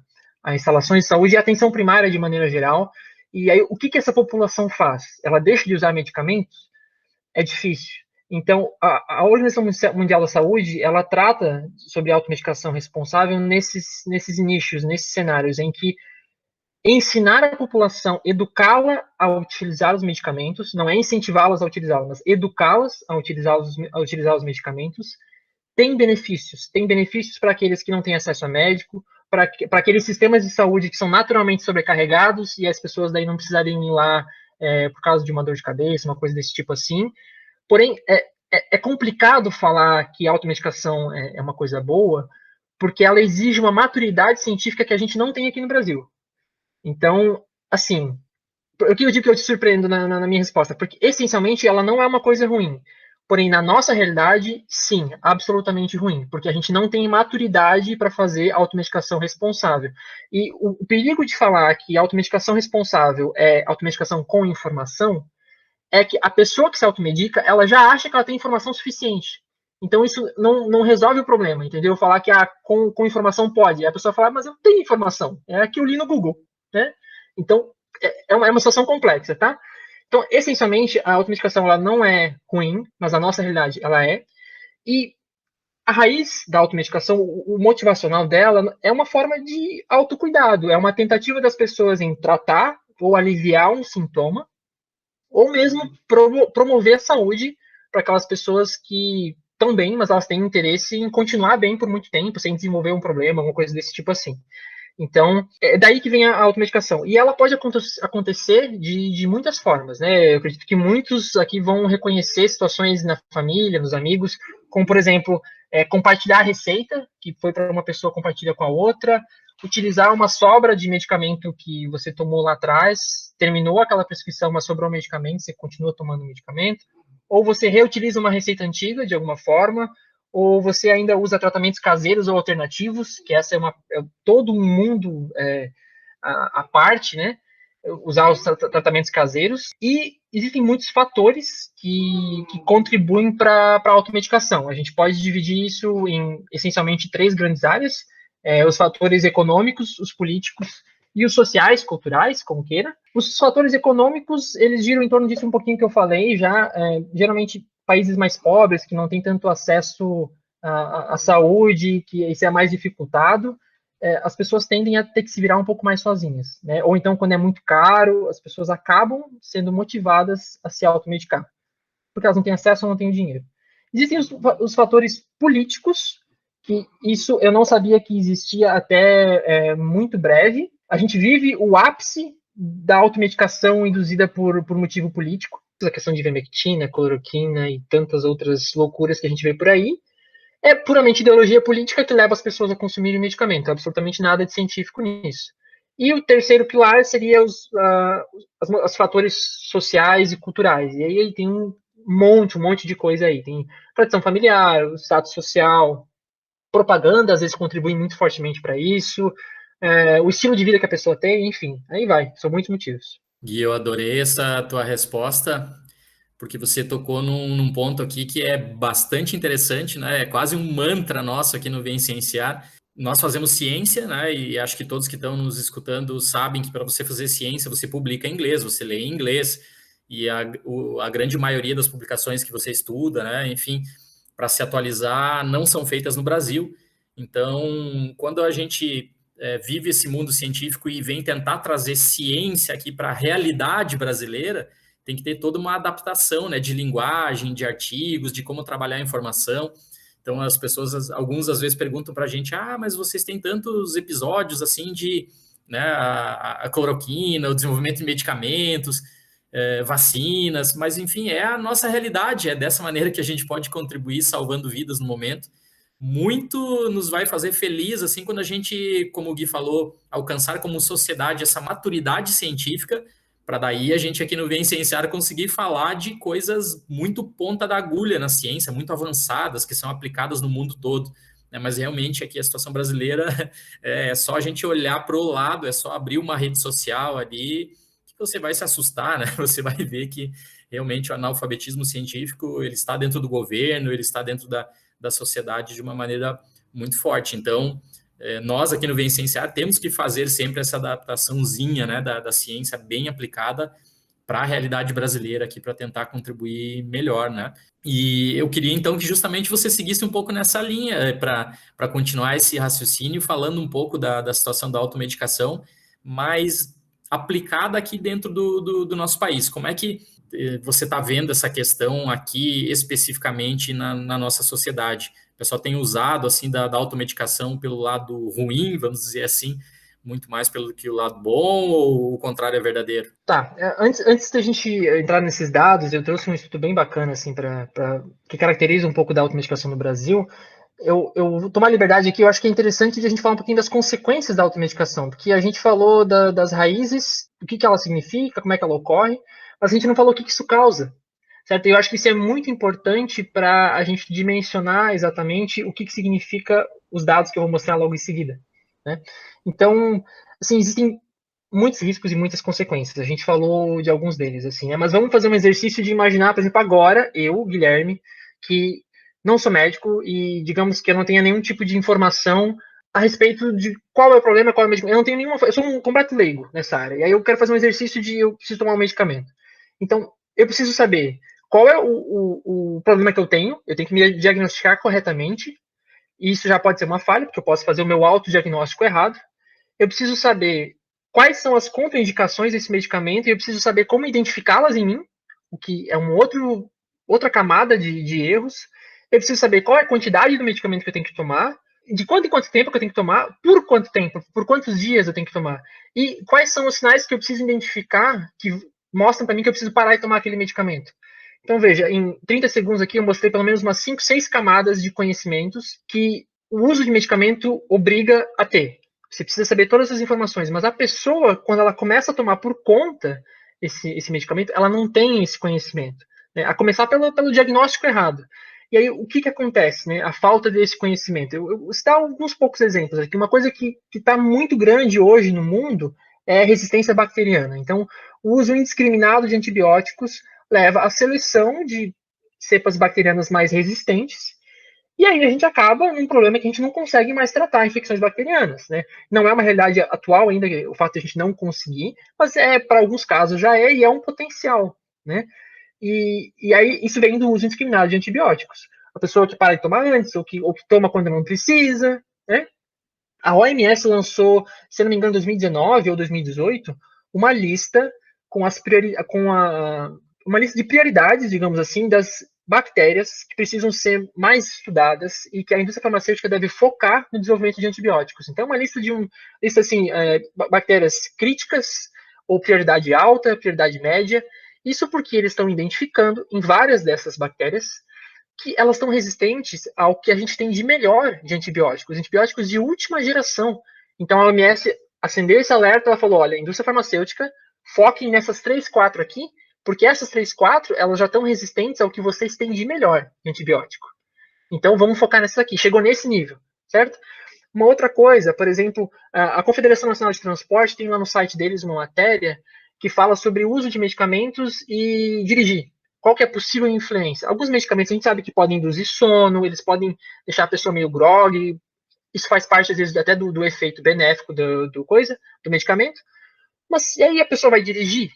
instalações de saúde e atenção primária de maneira geral. E aí, o que essa população faz? Ela deixa de usar medicamentos? É difícil. Então, a Organização Mundial da Saúde, ela trata sobre automedicação responsável nesses nichos, nesses cenários em que ensinar a população, educá-la a utilizar os medicamentos, não é incentivá-las a utilizá-los, mas educá-las a utilizar os medicamentos, tem benefícios para aqueles que não têm acesso a médico, para aqueles sistemas de saúde que são naturalmente sobrecarregados e as pessoas daí não precisarem ir lá por causa de uma dor de cabeça, uma coisa desse tipo assim. Porém, é complicado falar que a automedicação é uma coisa boa, porque ela exige uma maturidade científica que a gente não tem aqui no Brasil. Então, assim, por que eu digo que eu te surpreendo na minha resposta? Porque, essencialmente, ela não é uma coisa ruim. Porém, na nossa realidade, sim, absolutamente ruim, porque a gente não tem maturidade para fazer automedicação responsável. E o perigo de falar que automedicação responsável é automedicação com informação é que a pessoa que se automedica, ela já acha que ela tem informação suficiente. Então, isso não resolve o problema, entendeu? Falar que com informação pode. A pessoa fala, mas eu tenho informação, é a que eu li no Google, né? Então, é uma situação complexa, tá? Então, essencialmente, a automedicação ela não é ruim, mas a nossa realidade ela é. E a raiz da automedicação, o motivacional dela, é uma forma de autocuidado, é uma tentativa das pessoas em tratar ou aliviar um sintoma, ou mesmo promover a saúde para aquelas pessoas que estão bem, mas elas têm interesse em continuar bem por muito tempo, sem desenvolver um problema, alguma coisa desse tipo assim. Então, é daí que vem a automedicação. E ela pode acontecer de muitas formas, né? Eu acredito que muitos aqui vão reconhecer situações na família, nos amigos, como, por exemplo, compartilhar a receita, que foi para uma pessoa compartilha com a outra, utilizar uma sobra de medicamento que você tomou lá atrás, terminou aquela prescrição, mas sobrou medicamento, você continua tomando medicamento, ou você reutiliza uma receita antiga, de alguma forma, ou você ainda usa tratamentos caseiros ou alternativos, que essa é todo um mundo à parte, né? Usar os tratamentos caseiros. E existem muitos fatores que contribuem para a automedicação. A gente pode dividir isso em, essencialmente, 3 grandes áreas. Os fatores econômicos, os políticos e os sociais, culturais, como queira. Os fatores econômicos, eles giram em torno disso um pouquinho que eu falei já. Geralmente, países mais pobres, que não têm tanto acesso a saúde, que isso é mais dificultado, as pessoas tendem a ter que se virar um pouco mais sozinhas, né? Ou então, quando é muito caro, as pessoas acabam sendo motivadas a se automedicar, porque elas não têm acesso ou não têm dinheiro. Existem os fatores políticos, que isso eu não sabia que existia até muito breve. A gente vive o ápice da automedicação induzida por motivo político, a questão de ivermectina, cloroquina e tantas outras loucuras que a gente vê por aí. É puramente ideologia política que leva as pessoas a consumirem medicamento, absolutamente nada de científico nisso. E o terceiro pilar seria os fatores sociais e culturais. E aí tem um monte de coisa aí. Tem tradição familiar, o status social, propaganda às vezes contribui muito fortemente para isso, o estilo de vida que a pessoa tem, enfim, aí vai, são muitos motivos. Gui, eu adorei essa tua resposta, porque você tocou num ponto aqui que é bastante interessante, né? É quase um mantra nosso aqui no Vem Cienciar. Nós fazemos ciência, né? E acho que todos que estão nos escutando sabem que para você fazer ciência, você publica em inglês, você lê em inglês, e a grande maioria das publicações que você estuda, né? Enfim, para se atualizar, não são feitas no Brasil. Então, quando a gente vive esse mundo científico e vem tentar trazer ciência aqui para a realidade brasileira, tem que ter toda uma adaptação, né, de linguagem, de artigos, de como trabalhar a informação. Então, as pessoas, alguns às vezes perguntam para a gente, mas vocês têm tantos episódios assim de, né, a cloroquina, o desenvolvimento de medicamentos, vacinas, mas enfim, é a nossa realidade, é dessa maneira que a gente pode contribuir salvando vidas no momento. Muito nos vai fazer feliz, assim, quando a gente, como o Gui falou, alcançar como sociedade essa maturidade científica, para daí a gente aqui no Vem Cienciar conseguir falar de coisas muito ponta da agulha na ciência, muito avançadas, que são aplicadas no mundo todo. Né? Mas realmente aqui a situação brasileira é só a gente olhar para o lado, é só abrir uma rede social ali, que você vai se assustar, né? Você vai ver que realmente o analfabetismo científico ele está dentro do governo, ele está dentro da sociedade de uma maneira muito forte. Então, nós aqui no Vem Cienciar temos que fazer sempre essa adaptaçãozinha, né, da ciência bem aplicada para a realidade brasileira aqui, para tentar contribuir melhor, né? E eu queria, então, que justamente você seguisse um pouco nessa linha, para continuar esse raciocínio, falando um pouco da situação da automedicação, mas aplicada aqui dentro do nosso país. Como é que você está vendo essa questão aqui especificamente na nossa sociedade? O pessoal tem usado assim da automedicação pelo lado ruim, vamos dizer assim, muito mais pelo que o lado bom, ou o contrário é verdadeiro? Tá, antes da gente entrar nesses dados, eu trouxe um estudo bem bacana assim que caracteriza um pouco da automedicação no Brasil. Eu vou tomar liberdade aqui, eu acho que é interessante de a gente falar um pouquinho das consequências da automedicação, porque a gente falou das raízes, o que ela significa, como é que ela ocorre, mas a gente não falou o que isso causa, certo? E eu acho que isso é muito importante para a gente dimensionar exatamente o que significa os dados que eu vou mostrar logo em seguida, né? Então, assim, existem muitos riscos e muitas consequências. A gente falou de alguns deles, assim, né? Mas vamos fazer um exercício de imaginar, por exemplo, agora, eu, Guilherme, que não sou médico e, digamos que eu não tenha nenhum tipo de informação a respeito de qual é o problema, qual é o medicamento. Eu não tenho nenhuma. Eu sou um completo leigo nessa área. E aí eu quero fazer um exercício de eu preciso tomar um medicamento. Então, eu preciso saber qual é o problema que eu tenho que me diagnosticar corretamente. E isso já pode ser uma falha, porque eu posso fazer o meu autodiagnóstico errado. Eu preciso saber quais são as contraindicações desse medicamento e eu preciso saber como identificá-las em mim, o que é outra camada de erros. Eu preciso saber qual é a quantidade do medicamento que eu tenho que tomar, de quanto em quanto tempo que eu tenho que tomar, por quanto tempo, por quantos dias eu tenho que tomar. E quais são os sinais que eu preciso identificar que mostram para mim que eu preciso parar e tomar aquele medicamento. Então, veja, em 30 segundos aqui eu mostrei pelo menos umas 5, 6 camadas de conhecimentos que o uso de medicamento obriga a ter. Você precisa saber todas as informações, mas a pessoa, quando ela começa a tomar por conta esse medicamento, ela não tem esse conhecimento. Né? A começar pelo diagnóstico errado. E aí, o que acontece? Né? A falta desse conhecimento. Eu vou citar alguns poucos exemplos aqui. Uma coisa que está muito grande hoje no mundo é a resistência bacteriana. Então, o uso indiscriminado de antibióticos leva à seleção de cepas bacterianas mais resistentes, e aí a gente acaba num problema que a gente não consegue mais tratar infecções bacterianas, né? Não é uma realidade atual ainda o fato de a gente não conseguir, mas para alguns casos já e é um potencial, né? E aí isso vem do uso indiscriminado de antibióticos. a pessoa que para de tomar antes, ou que toma quando não precisa, né? A OMS lançou, se não me engano, em 2019 ou 2018, uma lista uma lista de prioridades, digamos assim, das bactérias que precisam ser mais estudadas e que a indústria farmacêutica deve focar no desenvolvimento de antibióticos. Então, uma lista bactérias críticas ou prioridade alta, prioridade média. Isso porque eles estão identificando em várias dessas bactérias que elas estão resistentes ao que a gente tem de melhor de antibióticos de última geração. Então a OMS acendeu esse alerta, ela falou, olha, indústria farmacêutica, foquem nessas 3, 4 aqui, porque essas 3, 4, elas já estão resistentes ao que vocês têm de melhor de antibiótico. Então vamos focar nessas aqui. Chegou nesse nível, certo? Uma outra coisa, por exemplo, a Confederação Nacional de Transporte tem lá no site deles uma matéria que fala sobre o uso de medicamentos e dirigir. Qual que é a possível influência? Alguns medicamentos a gente sabe que podem induzir sono, eles podem deixar a pessoa meio grog, isso faz parte, às vezes, até do efeito benéfico do medicamento. Mas e aí a pessoa vai dirigir?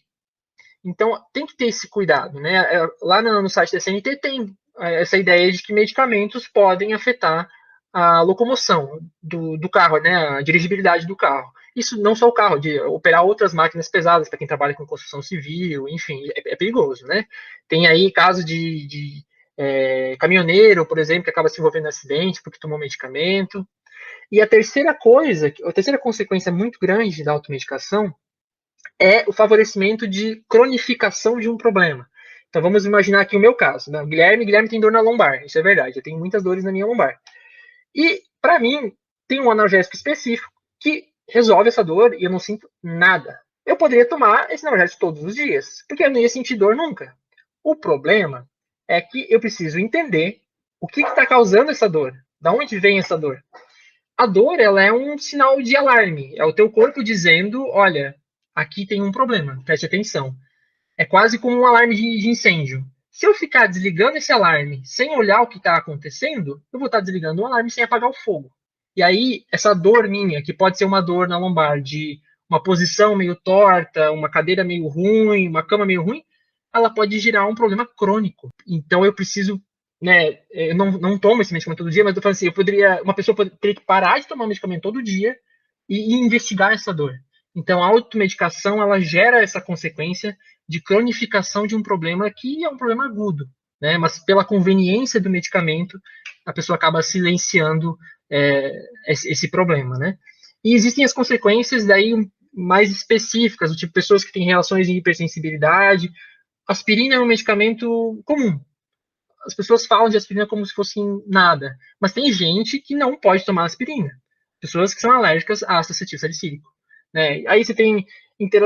Então, tem que ter esse cuidado, né? Lá no site da CNT tem essa ideia de que medicamentos podem afetar a locomoção do carro, né? A dirigibilidade do carro. Isso não só o carro, de operar outras máquinas pesadas, para quem trabalha com construção civil, enfim, é perigoso, né? Tem aí casos de caminhoneiro, por exemplo, que acaba se envolvendo em acidente porque tomou medicamento. E a terceira consequência muito grande da automedicação é o favorecimento de cronificação de um problema. Então vamos imaginar aqui o meu caso, né? Guilherme tem dor na lombar, isso é verdade, eu tenho muitas dores na minha lombar. E, para mim, tem um analgésico específico que resolve essa dor e eu não sinto nada. Eu poderia tomar esse analgésico todos os dias, porque eu não ia sentir dor nunca. O problema é que eu preciso entender o que está causando essa dor, da onde vem essa dor. A dor, ela é um sinal de alarme, é o teu corpo dizendo, olha, aqui tem um problema, preste atenção. É quase como um alarme de incêndio. Se eu ficar desligando esse alarme sem olhar o que está acontecendo, eu vou estar desligando o alarme sem apagar o fogo. E aí, essa dor minha, que pode ser uma dor na lombar de uma posição meio torta, uma cadeira meio ruim, uma cama meio ruim, ela pode gerar um problema crônico. Então, eu preciso, né, eu não tomo esse medicamento todo dia, mas eu falo assim, uma pessoa teria que parar de tomar o medicamento todo dia e investigar essa dor. Então, a automedicação, ela gera essa consequência de cronificação de um problema que é um problema agudo, né? Mas pela conveniência do medicamento, a pessoa acaba silenciando esse problema, né? E existem as consequências daí mais específicas, do tipo pessoas que têm relações de hipersensibilidade. Aspirina é um medicamento comum. As pessoas falam de aspirina como se fosse nada, mas tem gente que não pode tomar aspirina. Pessoas que são alérgicas a ácido acetil salicílico, né? Aí você tem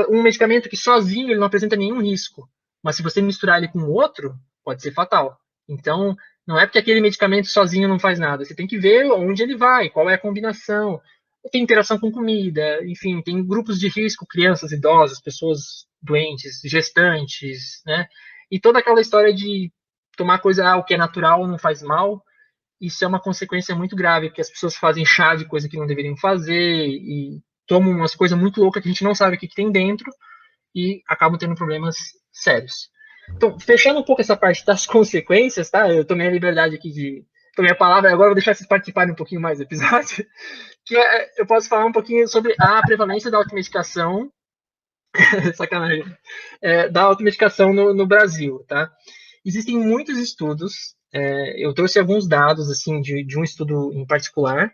um medicamento que sozinho ele não apresenta nenhum risco, mas se você misturar ele com outro, pode ser fatal. Então, não é porque aquele medicamento sozinho não faz nada, você tem que ver onde ele vai, qual é a combinação, tem interação com comida, enfim, tem grupos de risco, crianças, idosos, pessoas doentes, gestantes, né? E toda aquela história de tomar coisa, o que é natural não faz mal, isso é uma consequência muito grave, porque as pessoas fazem chá de coisa que não deveriam fazer, e tomam umas coisas muito loucas que a gente não sabe o que tem dentro, e acabam tendo problemas sérios. Então, fechando um pouco essa parte das consequências, tá? Eu tomei a liberdade aqui tomei a palavra, agora eu vou deixar vocês participarem um pouquinho mais do episódio, que eu posso falar um pouquinho sobre a prevalência da automedicação, sacanagem, da automedicação no Brasil, tá? Existem muitos estudos, eu trouxe alguns dados, assim, de um estudo em particular.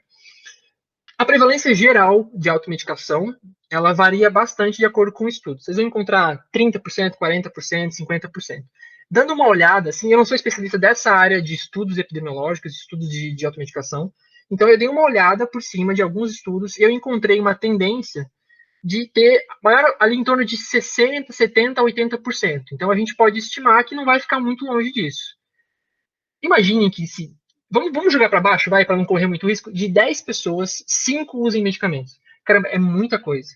A prevalência geral de automedicação, ela varia bastante de acordo com o estudo. Vocês vão encontrar 30%, 40%, 50%. Dando uma olhada, assim, eu não sou especialista dessa área de estudos epidemiológicos, estudos de automedicação, então eu dei uma olhada por cima de alguns estudos e eu encontrei uma tendência de ter maior, ali em torno de 60%, 70%, 80%. Então a gente pode estimar que não vai ficar muito longe disso. Imaginem que se... Vamos jogar para baixo, vai, para não correr muito risco. De 10 pessoas, 5 usem medicamentos. Caramba, é muita coisa.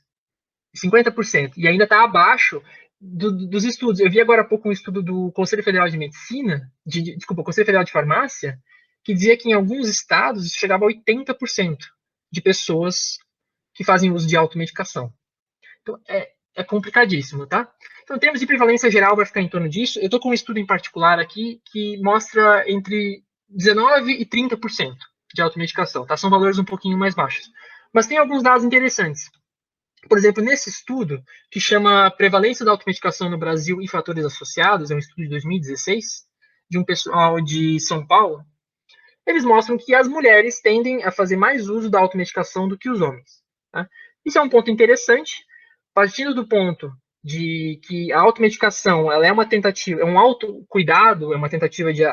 50%. E ainda está abaixo dos estudos. Eu vi agora há pouco um estudo do Conselho Federal de Medicina, desculpa, Conselho Federal de Farmácia, que dizia que em alguns estados isso chegava a 80% de pessoas que fazem uso de automedicação. Então, é complicadíssimo, tá? Então, em termos de prevalência geral, vai ficar em torno disso. Eu estou com um estudo em particular aqui que mostra entre 19% e 30% de automedicação, tá? São valores um pouquinho mais baixos. Mas tem alguns dados interessantes. Por exemplo, nesse estudo, que chama Prevalência da Automedicação no Brasil e Fatores Associados, é um estudo de 2016, de um pessoal de São Paulo, eles mostram que as mulheres tendem a fazer mais uso da automedicação do que os homens. Tá? Isso é um ponto interessante, partindo do ponto de que a automedicação ela é uma tentativa, é um autocuidado, é uma tentativa de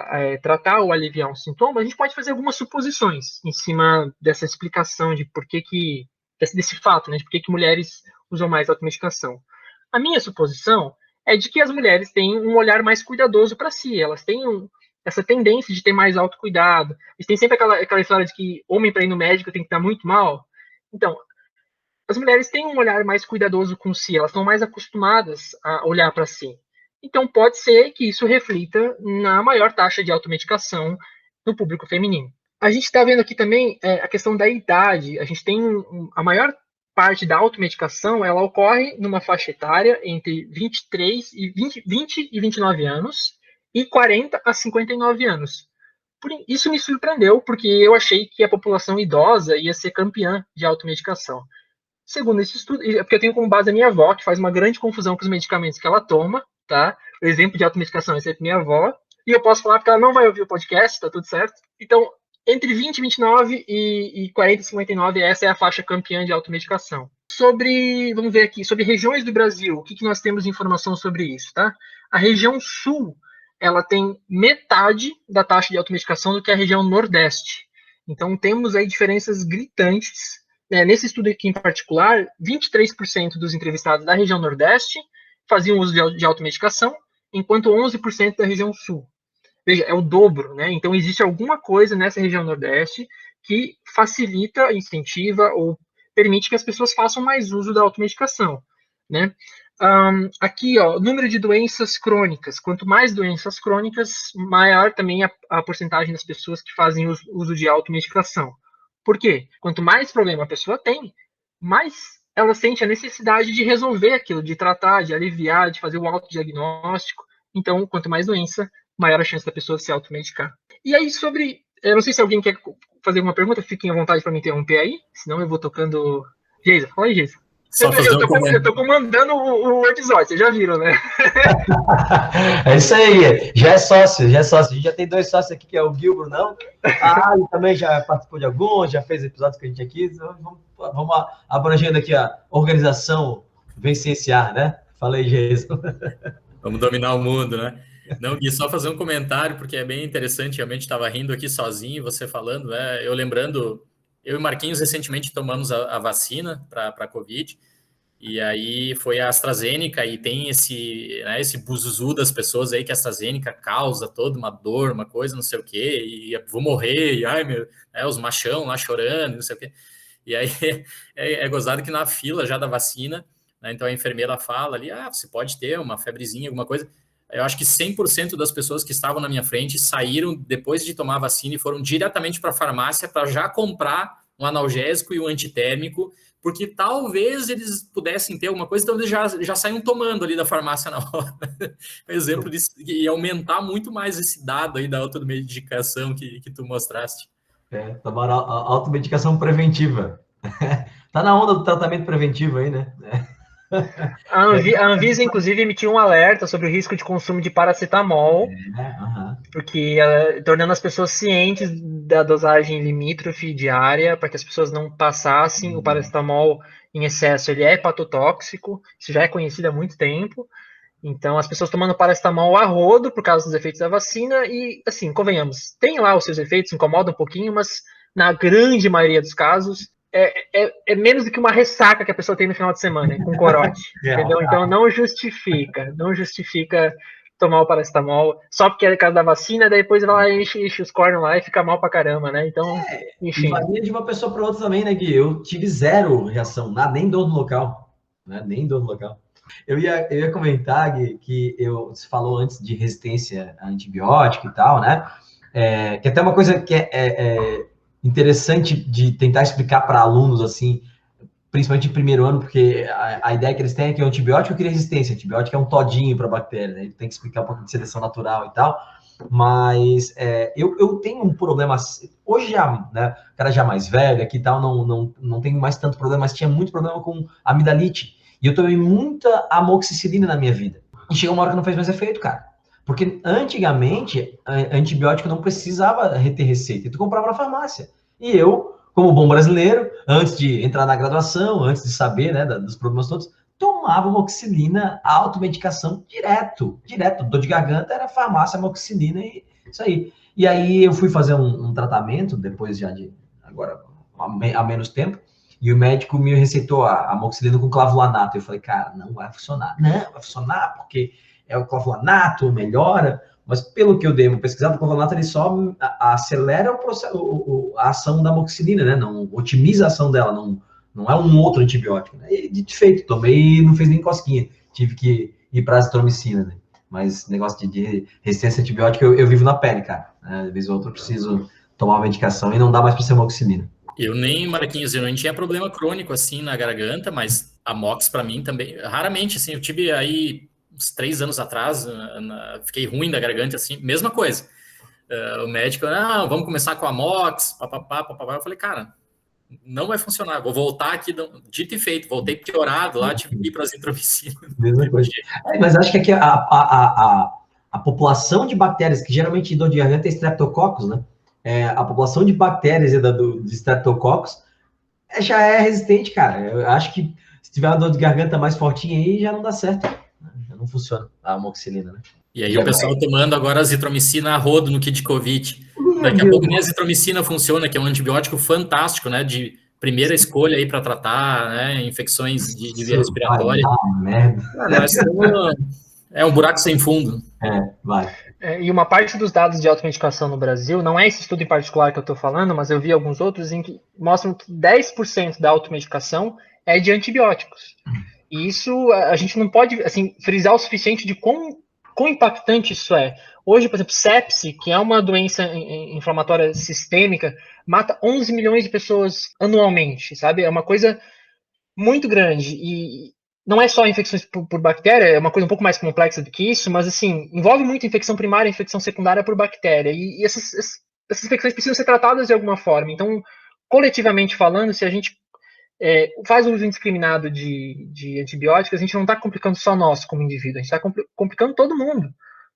tratar ou aliviar um sintoma, a gente pode fazer algumas suposições em cima dessa explicação de por que desse fato, né, de por que mulheres usam mais automedicação. A minha suposição é de que as mulheres têm um olhar mais cuidadoso para si, elas têm essa tendência de ter mais autocuidado, eles têm sempre aquela história de que homem para ir no médico tem que estar muito mal. Então, as mulheres têm um olhar mais cuidadoso com si, elas estão mais acostumadas a olhar para si. Então, pode ser que isso reflita na maior taxa de automedicação no público feminino. A gente está vendo aqui também a questão da idade. A gente tem a maior parte da automedicação, ela ocorre numa faixa etária entre 20 e 29 anos e 40 a 59 anos. Isso me surpreendeu, porque eu achei que a população idosa ia ser campeã de automedicação. Segundo esse estudo, porque eu tenho como base a minha avó, que faz uma grande confusão com os medicamentos que ela toma, tá? O exemplo de automedicação é sempre minha avó, e eu posso falar porque ela não vai ouvir o podcast, tá tudo certo. Então, entre 20 e 29 e 40 e 59, essa é a faixa campeã de automedicação. Vamos ver aqui, sobre regiões do Brasil, o que nós temos de informação sobre isso, tá? A região sul, ela tem metade da taxa de automedicação do que a região nordeste. Então, temos aí diferenças gritantes. Nesse estudo aqui em particular, 23% dos entrevistados da região nordeste faziam uso de automedicação, enquanto 11% da região sul. Veja, é o dobro, né? Então, existe alguma coisa nessa região nordeste que facilita, incentiva ou permite que as pessoas façam mais uso da automedicação, né? Aqui, ó, número de doenças crônicas. Quanto mais doenças crônicas, maior também a porcentagem das pessoas que fazem uso de automedicação. Por quê? Quanto mais problema a pessoa tem, mais ela sente a necessidade de resolver aquilo, de tratar, de aliviar, de fazer o autodiagnóstico. Então, quanto mais doença, maior a chance da pessoa se automedicar. E aí, eu não sei se alguém quer fazer alguma pergunta, fiquem à vontade para me interromper aí, senão eu vou tocando. Geisa, fala aí, Geisa. Eu tô comandando o episódio, vocês já viram, né? É isso aí, já é sócio. A gente já tem 2 sócios aqui, que é o Gilbro, não? Ele também já participou de alguns, já fez episódios com a gente aqui. Então vamos abrangendo aqui a organização Vencenciar, né? Fala aí, Geisa. Vamos dominar o mundo, né? Não, e só fazer um comentário, porque é bem interessante, realmente estava rindo aqui sozinho, você falando, né? Eu e Marquinhos recentemente tomamos a vacina para a Covid, e aí foi a AstraZeneca, e tem esse buzuzu das pessoas aí que a AstraZeneca causa toda uma dor, uma coisa, não sei o quê, e vou morrer, e os machão lá chorando, não sei o quê. E aí é gozado que na fila já da vacina, né, então a enfermeira fala ali, você pode ter uma febrezinha, alguma coisa. Eu acho que 100% das pessoas que estavam na minha frente saíram depois de tomar a vacina e foram diretamente para a farmácia para já comprar um analgésico e um antitérmico, porque talvez eles pudessem ter alguma coisa, então eles já saíam tomando ali da farmácia na hora. Um exemplo disso, e aumentar muito mais esse dado aí da automedicação que tu mostraste. Tomar a automedicação preventiva. Tá na onda do tratamento preventivo aí, né? A Anvisa, inclusive, emitiu um alerta sobre o risco de consumo de paracetamol, porque tornando as pessoas cientes da dosagem limítrofe diária, para que as pessoas não passassem. O paracetamol em excesso, ele é hepatotóxico, isso já é conhecido há muito tempo. Então, as pessoas tomando paracetamol a rodo por causa dos efeitos da vacina e, assim, convenhamos, tem lá os seus efeitos, incomoda um pouquinho, mas na grande maioria dos casos, é menos do que uma ressaca que a pessoa tem no final de semana, com corote, entendeu? Então, não justifica tomar o paracetamol só porque é caso da vacina, daí depois vai lá e enche os cornos lá e fica mal pra caramba, né? Então, enfim. E varia de uma pessoa para outra também, né, Gui? Eu tive 0 reação, nem dor no local, né? Nem dor no local. Eu ia comentar, Gui, que você falou antes de resistência a antibiótico e tal, né? Que até uma coisa que é interessante de tentar explicar para alunos, assim, principalmente em primeiro ano, porque a ideia que eles têm é que o antibiótico cria resistência. O antibiótico é um todinho para a bactéria, né? Ele tem que explicar um pouco de seleção natural e tal. Mas eu tenho um problema, hoje já, né, o cara já mais velho aqui e tal, não tem mais tanto problema, mas tinha muito problema com amidalite. E eu tomei muita amoxicilina na minha vida. E chegou uma hora que não fez mais efeito, cara. Porque antigamente, antibiótico não precisava ter receita, tu comprava na farmácia. E eu, como bom brasileiro, antes de entrar na graduação, antes de saber, né, dos problemas todos, tomava amoxicilina, automedicação, direto. Dor de garganta era farmácia, amoxicilina e isso aí. E aí eu fui fazer um tratamento, depois já agora, há menos tempo, e o médico me receitou a amoxicilina com clavulanato. Eu falei, cara, não vai funcionar. Não, vai funcionar porque é o clavulanato, melhora, mas pelo que eu dei uma pesquisada, o clavulanato ele só acelera o processo, a ação da amoxicilina, né? Não otimiza a ação dela, não é um outro antibiótico. Né? E de feito, tomei e não fez nem cosquinha. Tive que ir para azitromicina, né? Mas negócio de resistência antibiótica eu vivo na pele, cara. Né? De vez ou outra eu preciso tomar uma medicação e não dá mais para ser amoxicilina. Eu nem, Marquinhos, eu não tinha problema crônico assim na garganta, mas a Mox para mim também, raramente, assim, eu tive aí uns 3 anos atrás, fiquei ruim da garganta, assim, mesma coisa. O médico, vamos começar com a Mox, papapá. Eu falei, cara, não vai funcionar, vou voltar aqui, dito e feito, voltei piorado lá, tive que ir para as intromicinas. Mesma coisa. Mas acho que aqui a população de bactérias, que geralmente dor de garganta é Streptococcus, né? A população de bactérias de Streptococcus já é resistente, cara. Eu acho que se tiver uma dor de garganta mais fortinha aí, já não dá certo. Já não funciona a amoxicilina, né? E aí o pessoal tomando agora azitromicina a rodo no kit Covid. Daqui a pouco nem a azitromicina funciona, que é um antibiótico fantástico, né? De primeira escolha aí para tratar, né, infecções de via respiratória. Merda. É um buraco sem fundo. Vai. E uma parte dos dados de automedicação no Brasil, não é esse estudo em particular que eu estou falando, mas eu vi alguns outros em que mostram que 10% da automedicação é de antibióticos. E isso a gente não pode assim, frisar o suficiente de quão impactante isso é. Hoje, por exemplo, sepse, que é uma doença inflamatória sistêmica, mata 11 milhões de pessoas anualmente, sabe? É uma coisa muito grande. E não é só infecções por bactéria, é uma coisa um pouco mais complexa do que isso, mas assim, envolve muito infecção primária e infecção secundária por bactéria. E essas infecções precisam ser tratadas de alguma forma. Então, coletivamente falando, se a gente faz uso indiscriminado de antibióticos, a gente não está complicando só nós como indivíduo, a gente está complicando todo mundo,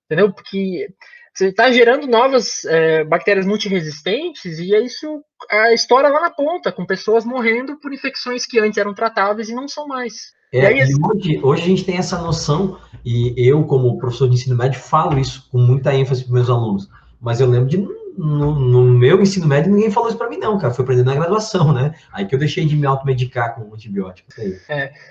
entendeu? Porque você está gerando novas bactérias multiresistentes e é isso, a história lá na ponta, com pessoas morrendo por infecções que antes eram tratáveis e não são mais. Hoje a gente tem essa noção, e eu, como professor de ensino médio, falo isso com muita ênfase para os meus alunos, mas eu lembro no meu ensino médio, ninguém falou isso para mim não, cara, foi aprendendo na graduação, né? Aí que eu deixei de me automedicar com antibiótico.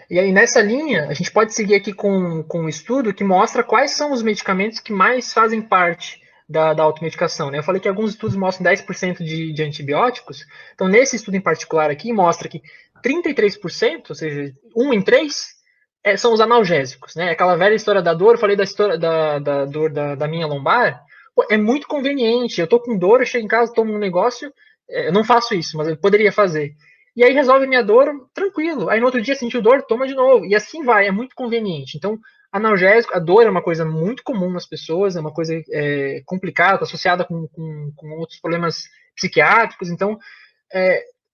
E aí nessa linha, a gente pode seguir aqui com um estudo que mostra quais são os medicamentos que mais fazem parte da automedicação, né? Eu falei que alguns estudos mostram 10% de antibióticos, então nesse estudo em particular aqui, mostra que 33%, ou seja, 1 em 3, são os analgésicos, né? Aquela velha história da dor, eu falei da história da dor da minha lombar, é muito conveniente. Eu tô com dor, eu chego em casa, tomo um negócio, eu não faço isso, mas eu poderia fazer. E aí resolve minha dor, tranquilo. Aí no outro dia sentiu dor, toma de novo. E assim vai, é muito conveniente. Então, analgésico, a dor é uma coisa muito comum nas pessoas, é uma coisa complicada, associada com outros problemas psiquiátricos. Então,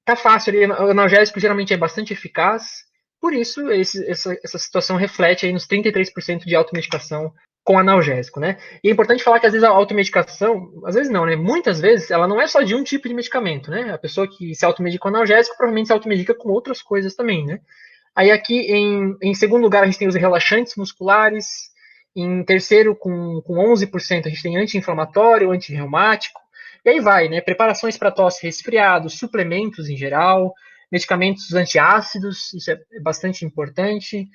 tá fácil ali. O analgésico geralmente é bastante eficaz. Por isso, essa situação reflete aí nos 33% de automedicação com analgésico, né? E é importante falar que às vezes a automedicação, às vezes não, né? Muitas vezes ela não é só de um tipo de medicamento, né? A pessoa que se automedica com analgésico provavelmente se automedica com outras coisas também, né? Aí aqui em segundo lugar a gente tem os relaxantes musculares, em terceiro com 11% a gente tem anti-inflamatório, anti-reumático, e aí vai, né? Preparações para tosse e resfriado, suplementos em geral, medicamentos antiácidos, isso é bastante importante,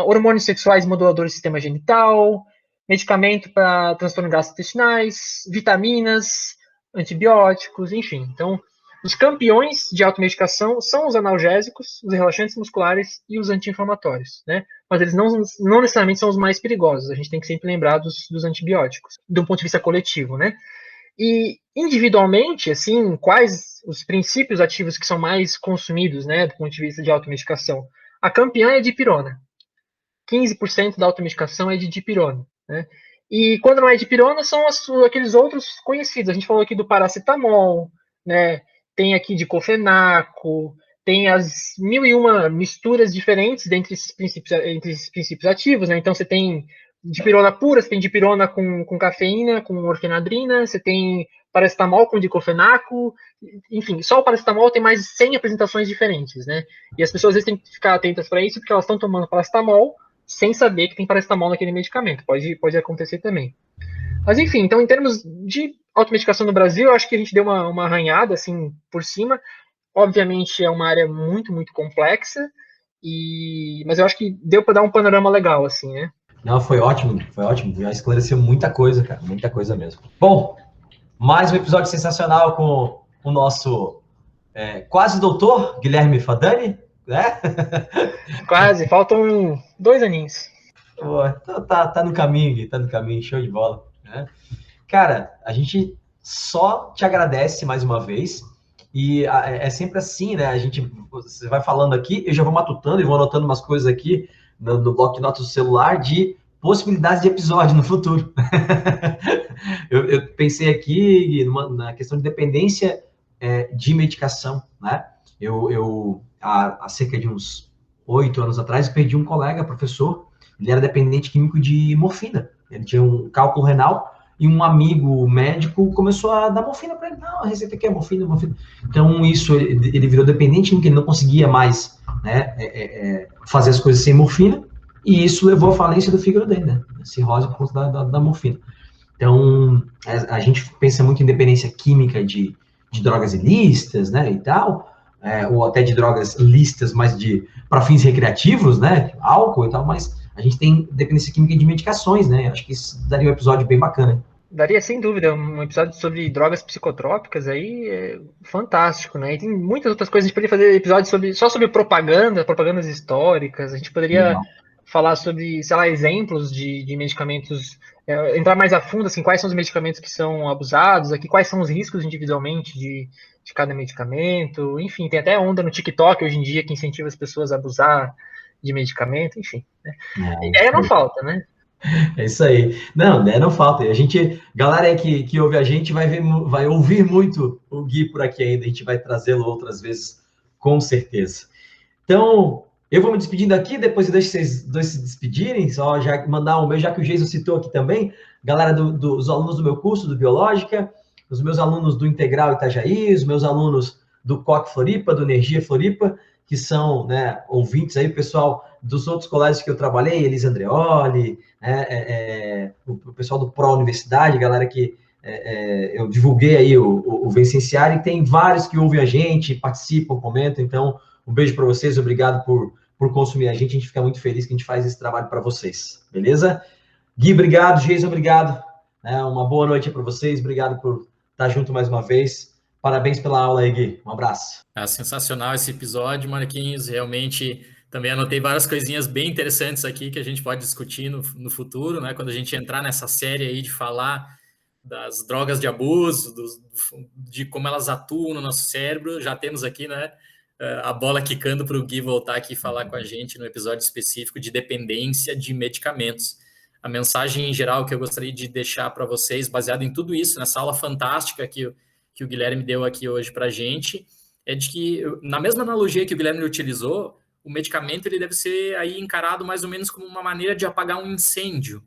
hormônios sexuais moduladores do sistema genital, medicamento para transtornos gastrointestinais, vitaminas, antibióticos, enfim. Então, os campeões de automedicação são os analgésicos, os relaxantes musculares e os anti-inflamatórios, né? Mas eles não necessariamente são os mais perigosos. A gente tem que sempre lembrar dos antibióticos, de um ponto de vista coletivo, né? E individualmente, assim, quais os princípios ativos que são mais consumidos, né, do ponto de vista de automedicação? A campeã é a dipirona. 15% da automedicação é de dipirona, né? E quando não é dipirona, são aqueles outros conhecidos. A gente falou aqui do paracetamol, né? Tem aqui diclofenaco, tem as 1001 misturas diferentes entre esses princípios ativos, né? Então você tem dipirona pura, você tem dipirona com cafeína, com orfenadrina, você tem paracetamol com diclofenaco, enfim, só o paracetamol tem mais de 100 apresentações diferentes, né? E as pessoas às vezes têm que ficar atentas para isso, porque elas estão tomando paracetamol sem saber que tem paracetamol naquele medicamento. Pode acontecer também. Mas enfim, então em termos de automedicação no Brasil, eu acho que a gente deu uma arranhada assim por cima. Obviamente é uma área muito, muito complexa, mas eu acho que deu para dar um panorama legal, assim, né? Não, foi ótimo. Já esclareceu muita coisa, cara, muita coisa mesmo. Bom, mais um episódio sensacional com o nosso quase doutor Guilherme Fadani, né? Quase, faltam 2 aninhos. Pô, tá no caminho, Gui, tá no caminho, show de bola, né? Cara, a gente só te agradece mais uma vez. E é sempre assim, né? Você vai falando aqui, eu já vou matutando e vou anotando umas coisas aqui no bloco de notas do celular de possibilidades de episódio no futuro. eu pensei aqui na questão de dependência de medicação, né? Há cerca de uns 8 anos atrás, perdi um colega, professor, ele era dependente químico de morfina. Ele tinha um cálculo renal e um amigo médico começou a dar morfina para ele. Não, a receita aqui é morfina. Então, ele virou dependente, porque ele não conseguia mais, né, fazer as coisas sem morfina, e isso levou à falência do fígado dele, né? Cirrose por conta da morfina. Então, a gente pensa muito em dependência química de drogas ilícitas, né, e tal, ou até de drogas lícitas, mas para fins recreativos, né, álcool e tal, mas a gente tem dependência química de medicações, né? Acho que isso daria um episódio bem bacana. Daria, sem dúvida, um episódio sobre drogas psicotrópicas aí fantástico, né? E tem muitas outras coisas. A gente poderia fazer episódios só sobre propagandas históricas. A gente poderia falar sobre, sei lá, exemplos de medicamentos, entrar mais a fundo, assim, quais são os medicamentos que são abusados aqui, quais são os riscos individualmente de cada medicamento. Enfim, tem até onda no TikTok hoje em dia que incentiva as pessoas a abusar de medicamento, enfim. Né? Ideia não falta, né? É isso aí. Não, não falta. Galera aí que ouve a gente vai ouvir muito o Gui por aqui ainda. A gente vai trazê-lo outras vezes, com certeza. Então, eu vou me despedindo aqui, depois eu deixo vocês dois se despedirem, só já mandar um beijo, já que o Jason citou aqui também, galera dos alunos do meu curso, do Biológica, os meus alunos do Integral Itajaí, os meus alunos do COC Floripa, do Energia Floripa, que são, né, ouvintes aí, o pessoal dos outros colégios que eu trabalhei, Elisa Andreoli, o pessoal do Pro Universidade, galera que eu divulguei aí o Vencenciário, e tem vários que ouvem a gente, participam, comentam, então um beijo para vocês, obrigado por consumir a gente fica muito feliz que a gente faz esse trabalho para vocês, beleza? Gui, obrigado, Geison, obrigado, uma boa noite para vocês, obrigado por estar junto mais uma vez. Parabéns pela aula aí, Gui. Um abraço. Sensacional esse episódio, Marquinhos. Realmente, também anotei várias coisinhas bem interessantes aqui que a gente pode discutir no futuro, né? Quando a gente entrar nessa série aí de falar das drogas de abuso, de como elas atuam no nosso cérebro. Já temos aqui, né, a bola quicando para o Gui voltar aqui e falar com a gente no episódio específico de dependência de medicamentos. A mensagem em geral que eu gostaria de deixar para vocês, baseado em tudo isso, nessa aula fantástica que o Guilherme deu aqui hoje para a gente, é de que, na mesma analogia que o Guilherme utilizou, o medicamento ele deve ser aí encarado mais ou menos como uma maneira de apagar um incêndio.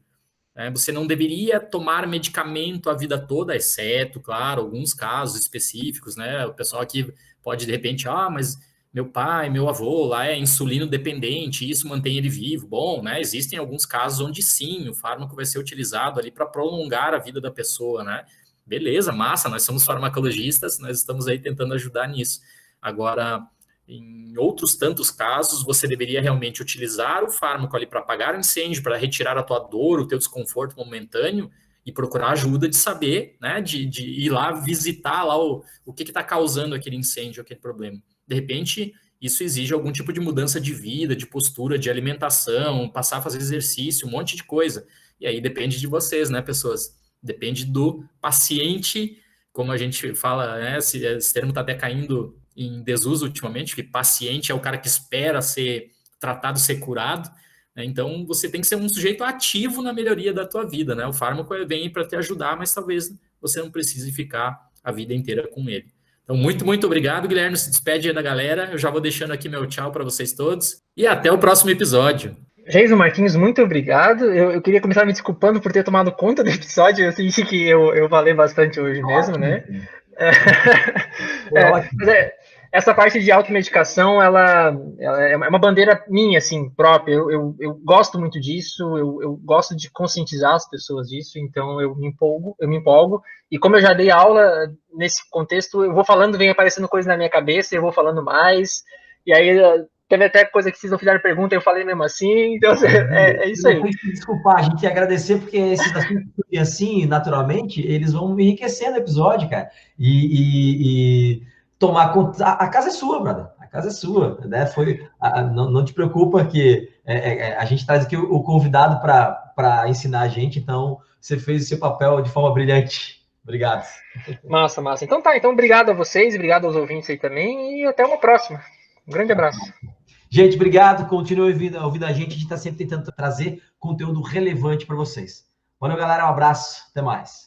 Você não deveria tomar medicamento a vida toda, exceto, claro, alguns casos específicos, né? O pessoal aqui pode, de repente, mas meu pai, meu avô lá é insulino dependente, isso mantém ele vivo. Bom, né? Existem alguns casos onde sim, o fármaco vai ser utilizado ali para prolongar a vida da pessoa, né? Beleza, massa, nós somos farmacologistas, nós estamos aí tentando ajudar nisso. Agora, em outros tantos casos, você deveria realmente utilizar o fármaco ali para apagar o incêndio, para retirar a tua dor, o teu desconforto momentâneo e procurar ajuda de saber, né, de ir lá visitar lá o que está causando aquele incêndio, aquele problema. De repente, isso exige algum tipo de mudança de vida, de postura, de alimentação, passar a fazer exercício, um monte de coisa. E aí depende de vocês, né, pessoas? Depende do paciente, como a gente fala, né, esse termo está até caindo em desuso ultimamente, que paciente é o cara que espera ser tratado, ser curado, né? Então, você tem que ser um sujeito ativo na melhoria da tua vida, né? O fármaco vem para te ajudar, mas talvez você não precise ficar a vida inteira com ele. Então, muito obrigado, Guilherme. Se despede aí da galera. Eu já vou deixando aqui meu tchau para vocês todos. E até o próximo episódio. Geison, Marquinhos, muito obrigado. Eu queria começar me desculpando por ter tomado conta do episódio. Eu senti que eu falei bastante hoje mesmo, né? Essa parte de automedicação, ela é uma bandeira minha, assim, própria. Eu gosto muito disso, eu gosto de conscientizar as pessoas disso, então eu me empolgo. E como eu já dei aula nesse contexto, eu vou falando, vem aparecendo coisa na minha cabeça, eu vou falando mais, e aí teve até coisa que vocês não fizeram pergunta, eu falei mesmo assim, então é isso aí. Desculpa, a gente ia agradecer, porque esses assuntos assim, naturalmente, eles vão enriquecendo o episódio, cara. E tomar conta. A casa é sua, brother. A casa é sua, né? Não te preocupa que a gente traz aqui o convidado para ensinar a gente, então você fez o seu papel de forma brilhante. Obrigado. Massa. Então tá, obrigado a vocês, obrigado aos ouvintes aí também, e até uma próxima. Um grande abraço. Gente, obrigado. Continue ouvindo a gente está sempre tentando trazer conteúdo relevante para vocês. Valeu, galera. Um abraço. Até mais.